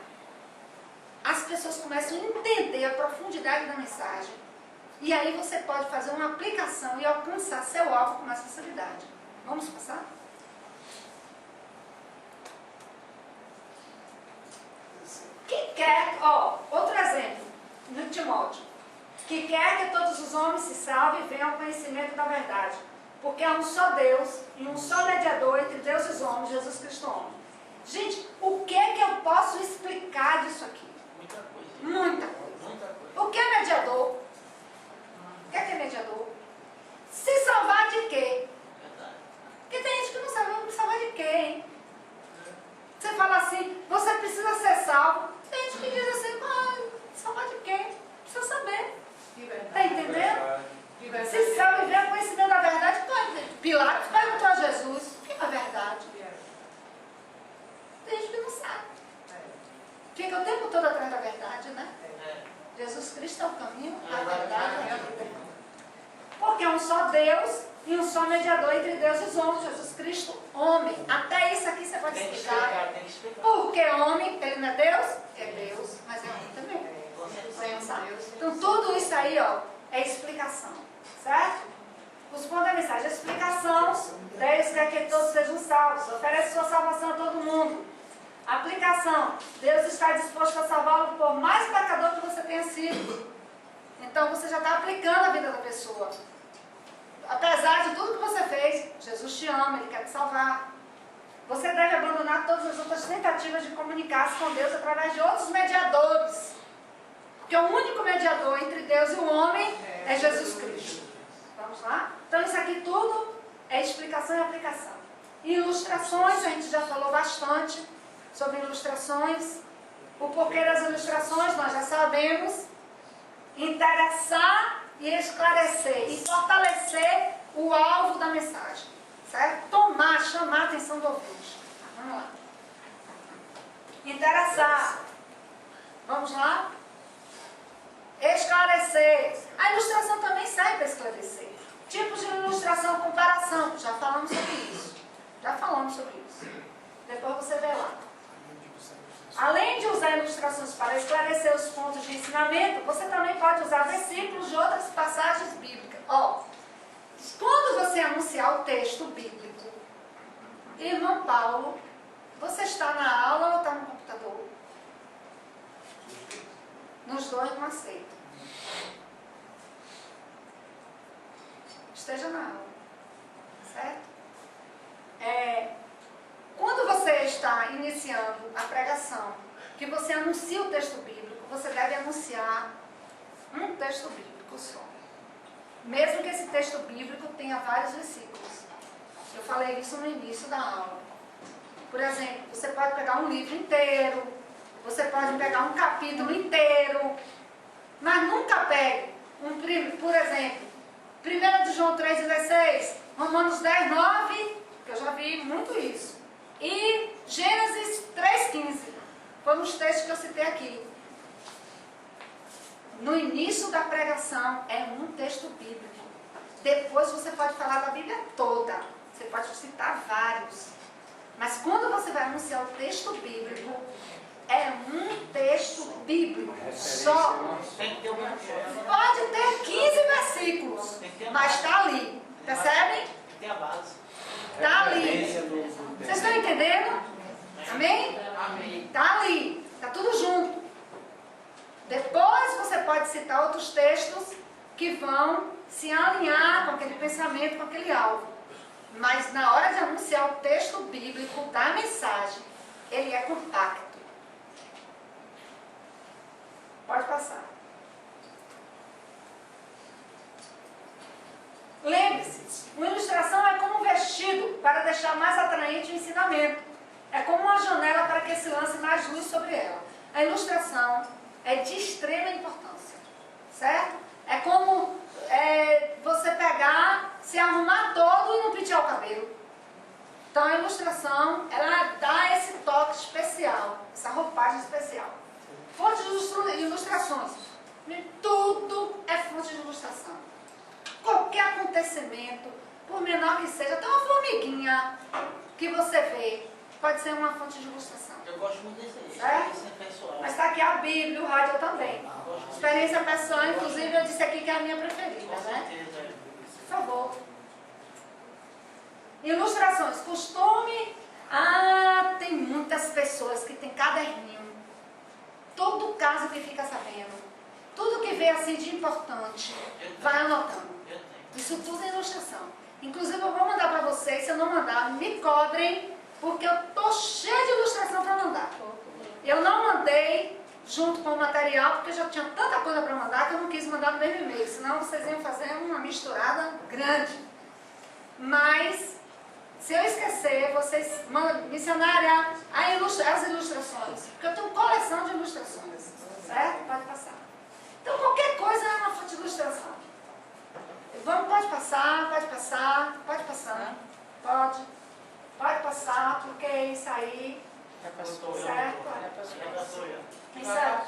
A: as pessoas começam a entender a profundidade da mensagem. E aí você pode fazer uma aplicação e alcançar seu alvo com mais facilidade. Vamos passar? Que quer, outro exemplo, no Timóteo. Que quer que todos os homens se salvem e venham ao conhecimento da verdade. Porque há um só Deus e um só mediador entre Deus e os homens, Jesus Cristo homem. Gente, o que é que eu posso explicar disso aqui?
E: Muita coisa.
A: Muita coisa.
E: Muita coisa.
A: O que é mediador? O que é mediador? Se salvar de quê?
E: Verdade.
A: Porque tem gente que não sabe, me salvar de quê, hein? Você fala assim, você precisa ser salvo. Tem gente que diz assim, salvar de quê? Precisa saber. Está entendendo? Se salva e vem conhecimento da verdade, Pilatos perguntou a Jesus, o que é a verdade? Tem gente que não sabe. Fica o tempo todo atrás da verdade, né? Jesus Cristo é o caminho, a verdade e a vida. Porque é um só Deus e um só mediador entre Deus e os homens, Jesus Cristo, homem. Até isso aqui você pode explicar.
E: Tem que explicar.
A: Porque homem, ele não é Deus? É Deus, mas é homem também. Então tudo isso aí, é explicação. Certo? Os pontos da mensagem. A explicação, Deus quer que todos sejam salvos, oferece sua salvação a todo mundo. Aplicação, Deus está disposto a salvá-lo por mais pecador que você tenha sido. Então você já está aplicando a vida da pessoa. apesar de tudo que você fez, Jesus te ama, Ele quer te salvar. Você deve abandonar todas as outras tentativas de comunicar-se com Deus através de outros mediadores. Porque o único mediador entre Deus e o homem é Jesus Cristo. Vamos lá? Então isso aqui tudo é explicação e aplicação. Ilustrações, a gente já falou bastante sobre ilustrações. O porquê das ilustrações nós já sabemos. Interessar e esclarecer e fortalecer o alvo da mensagem. Certo? Chamar a atenção do ouvinte. Vamos lá. Interessar. Vamos lá? Esclarecer. A ilustração também serve para esclarecer. Tipos de ilustração, comparação. Já falamos sobre isso. Depois você vê lá. Além de usar ilustrações para esclarecer os pontos de ensinamento, você também pode usar versículos de outras passagens bíblicas. Quando você anunciar o texto bíblico, irmão Paulo, você está na aula ou está no computador? Nos dois não aceito. Esteja na aula. Certo? Quando você está iniciando a pregação, que você anuncia o texto bíblico, você deve anunciar um texto bíblico só. Mesmo que esse texto bíblico tenha vários versículos. Eu falei isso no início da aula. Por exemplo, você pode pegar um livro inteiro, você pode pegar um capítulo inteiro, mas nunca pegue, por exemplo, 1 de João 3,16, Romanos 10, 9, que eu já vi muito isso, e Gênesis 3,15, foram os textos que eu citei aqui. No início da pregação é um texto bíblico. Depois você pode falar da Bíblia toda. Você pode citar vários. Mas quando você vai anunciar o texto bíblico, é um texto bíblico só. Pode ter 15 versículos, mas está ali. Percebem?
E: Tem a base.
A: Está ali. Vocês estão entendendo? Amém?
D: Amém.
A: Está ali. Está tudo junto. Depois você pode citar outros textos que vão se alinhar com aquele pensamento, com aquele alvo. Mas na hora de anunciar o texto bíblico da mensagem, ele é compacto. Pode passar. Lembre-se, uma ilustração é como um vestido para deixar mais atraente o ensinamento. É como uma janela para que se lance mais luz sobre ela. A ilustração é de extrema importância, certo? É como você pegar, se arrumar todo e não pentear o cabelo. Então a ilustração, ela dá esse toque especial, essa roupagem especial. Fontes de ilustrações. Tudo é fonte de ilustração. Qualquer acontecimento, por menor que seja, até uma formiguinha que você vê, pode ser uma fonte de ilustração.
E: Eu gosto muito desse
A: É?
E: pessoal.
A: Mas está aqui a Bíblia, o rádio também. Experiência pessoal, inclusive eu disse aqui que é a minha preferida,
E: Com
A: né?
E: certeza.
A: Por favor. Ilustrações. Costume. Tem muitas pessoas que têm caderninho. Todo caso que fica sabendo. Tudo que vê assim de importante. Vai anotando.
E: Eu tenho.
A: Isso tudo é ilustração. Inclusive eu vou mandar para vocês. Se eu não mandar, me cobrem. Porque eu estou cheia de ilustração para mandar. Eu não mandei junto com o material, porque já tinha tanta coisa para mandar que eu não quis mandar no mesmo e-mail. Senão vocês iam fazer uma misturada grande. Mas, se eu esquecer, vocês mandam, missionária, as ilustrações. Porque eu tenho coleção de ilustrações. Certo? Pode passar. Então, qualquer coisa é uma fonte de ilustração. Pode passar, pode passar, pode passar. Pode passar, porque isso aí.
E: Já passou.
A: Certo?
E: Já passou.
A: Isso aí.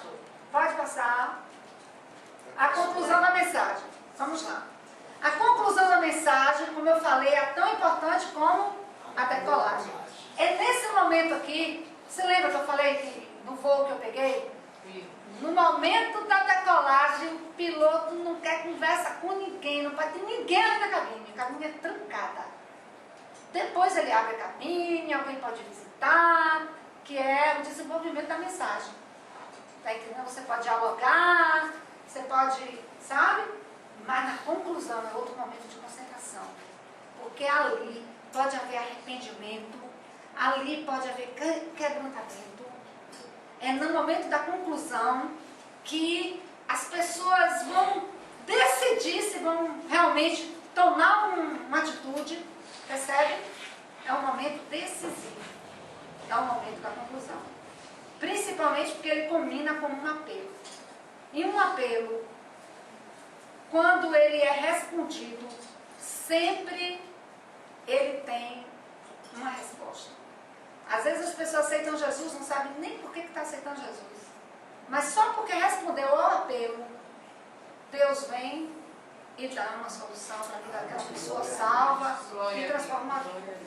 A: Pode passar. A conclusão da mensagem. Vamos lá. A conclusão da mensagem, como eu falei, é tão importante como a decolagem. É nesse momento aqui, você lembra que eu falei que no voo que eu peguei? No momento da decolagem, o piloto não quer conversa com ninguém, não pode ter ninguém ali na cabine. A cabine é trancada. Depois ele abre a cabine, alguém pode visitar, que é o desenvolvimento da mensagem. Tá entendendo? Você pode dialogar, você pode, sabe? Mas na conclusão é outro momento de concentração. Porque ali pode haver arrependimento, ali pode haver quebrantamento. É no momento da conclusão que as pessoas vão decidir se vão realmente tomar uma atitude, percebe? É um momento decisivo. É o momento da conclusão. Principalmente porque ele combina com um apelo. E um apelo, quando ele é respondido, sempre ele tem uma resposta. Às vezes as pessoas aceitam Jesus, não sabem nem por que está aceitando Jesus. Mas só porque respondeu ao apelo, Deus vem e dá uma solução para a vida daquela pessoa, salva e transforma a vida.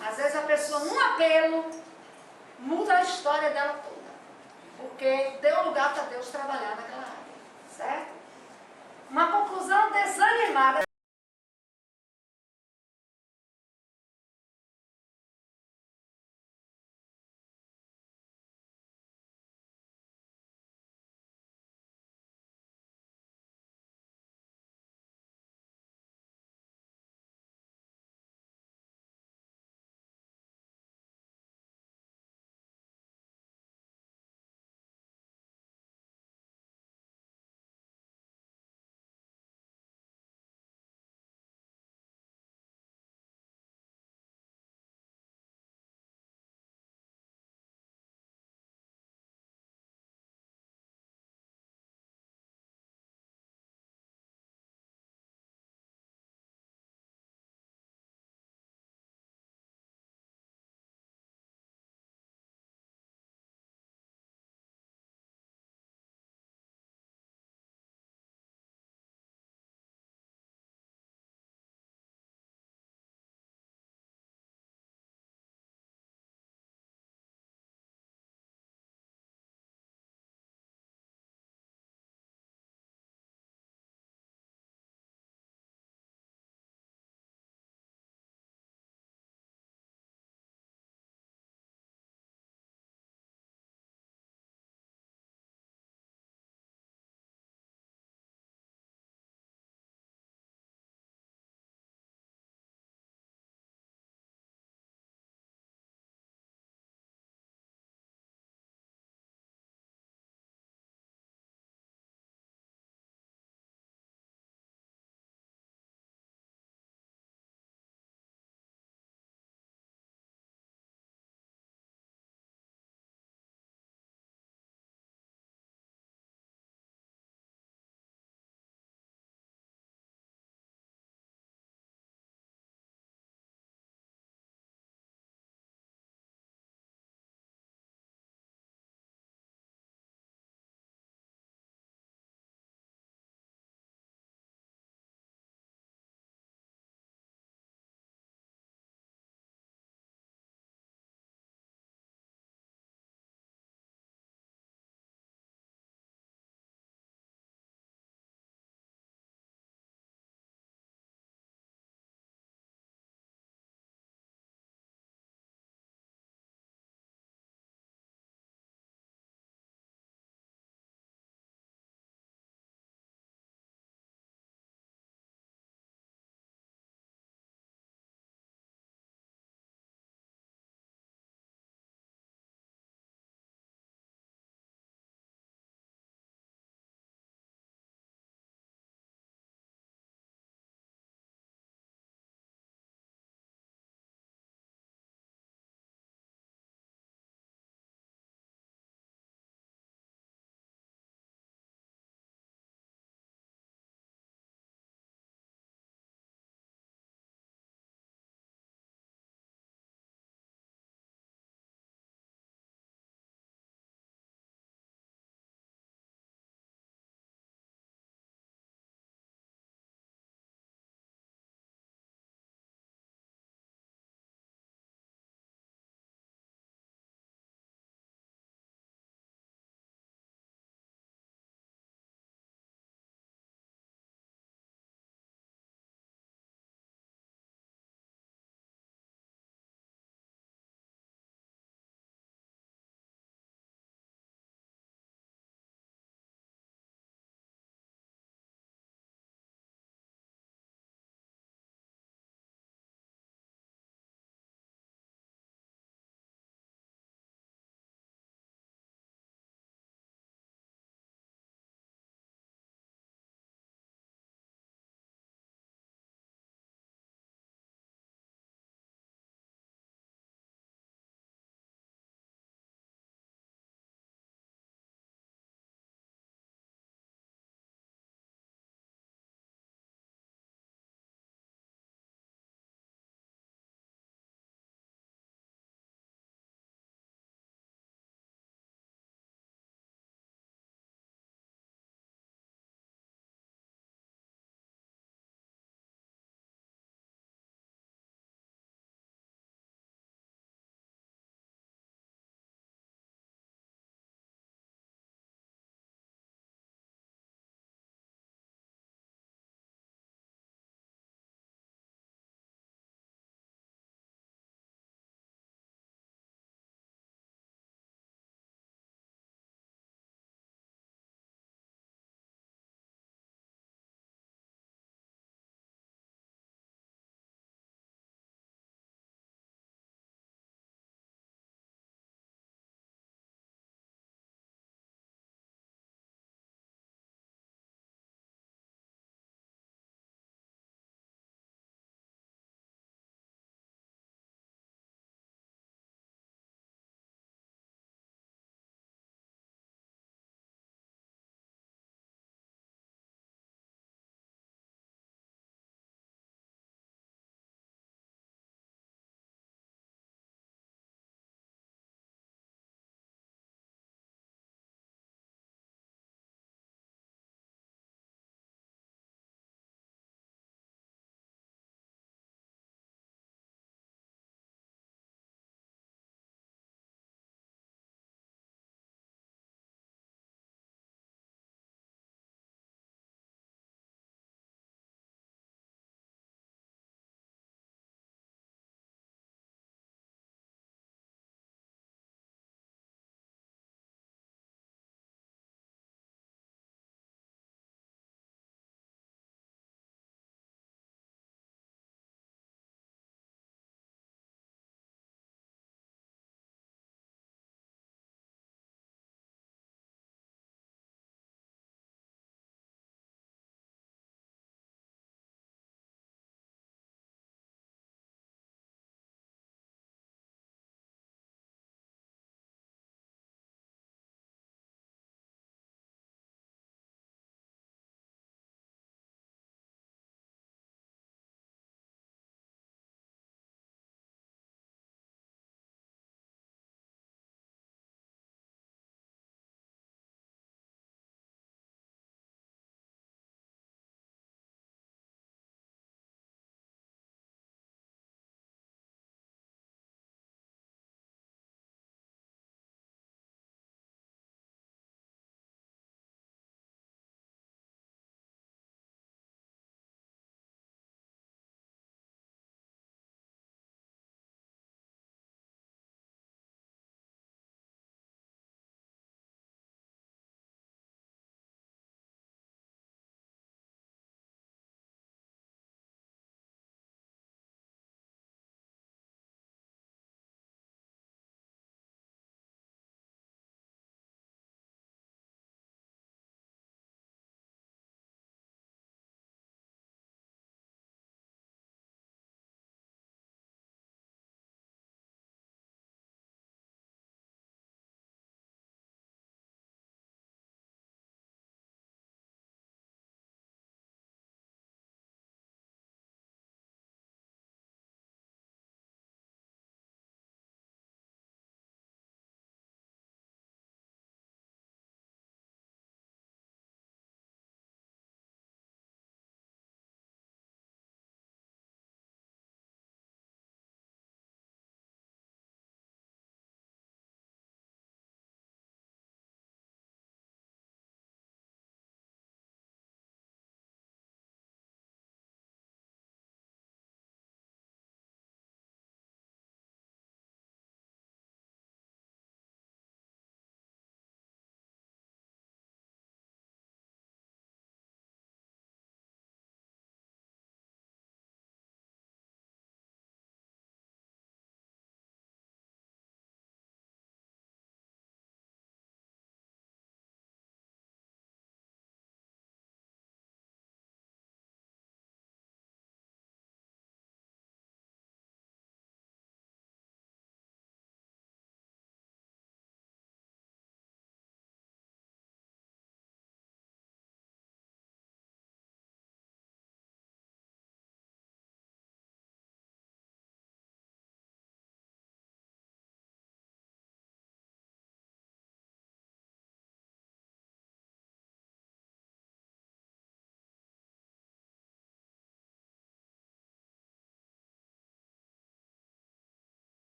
A: Às vezes a pessoa, num apelo, muda a história dela toda. Porque deu lugar para Deus trabalhar naquela área. Certo? Uma conclusão desanimada.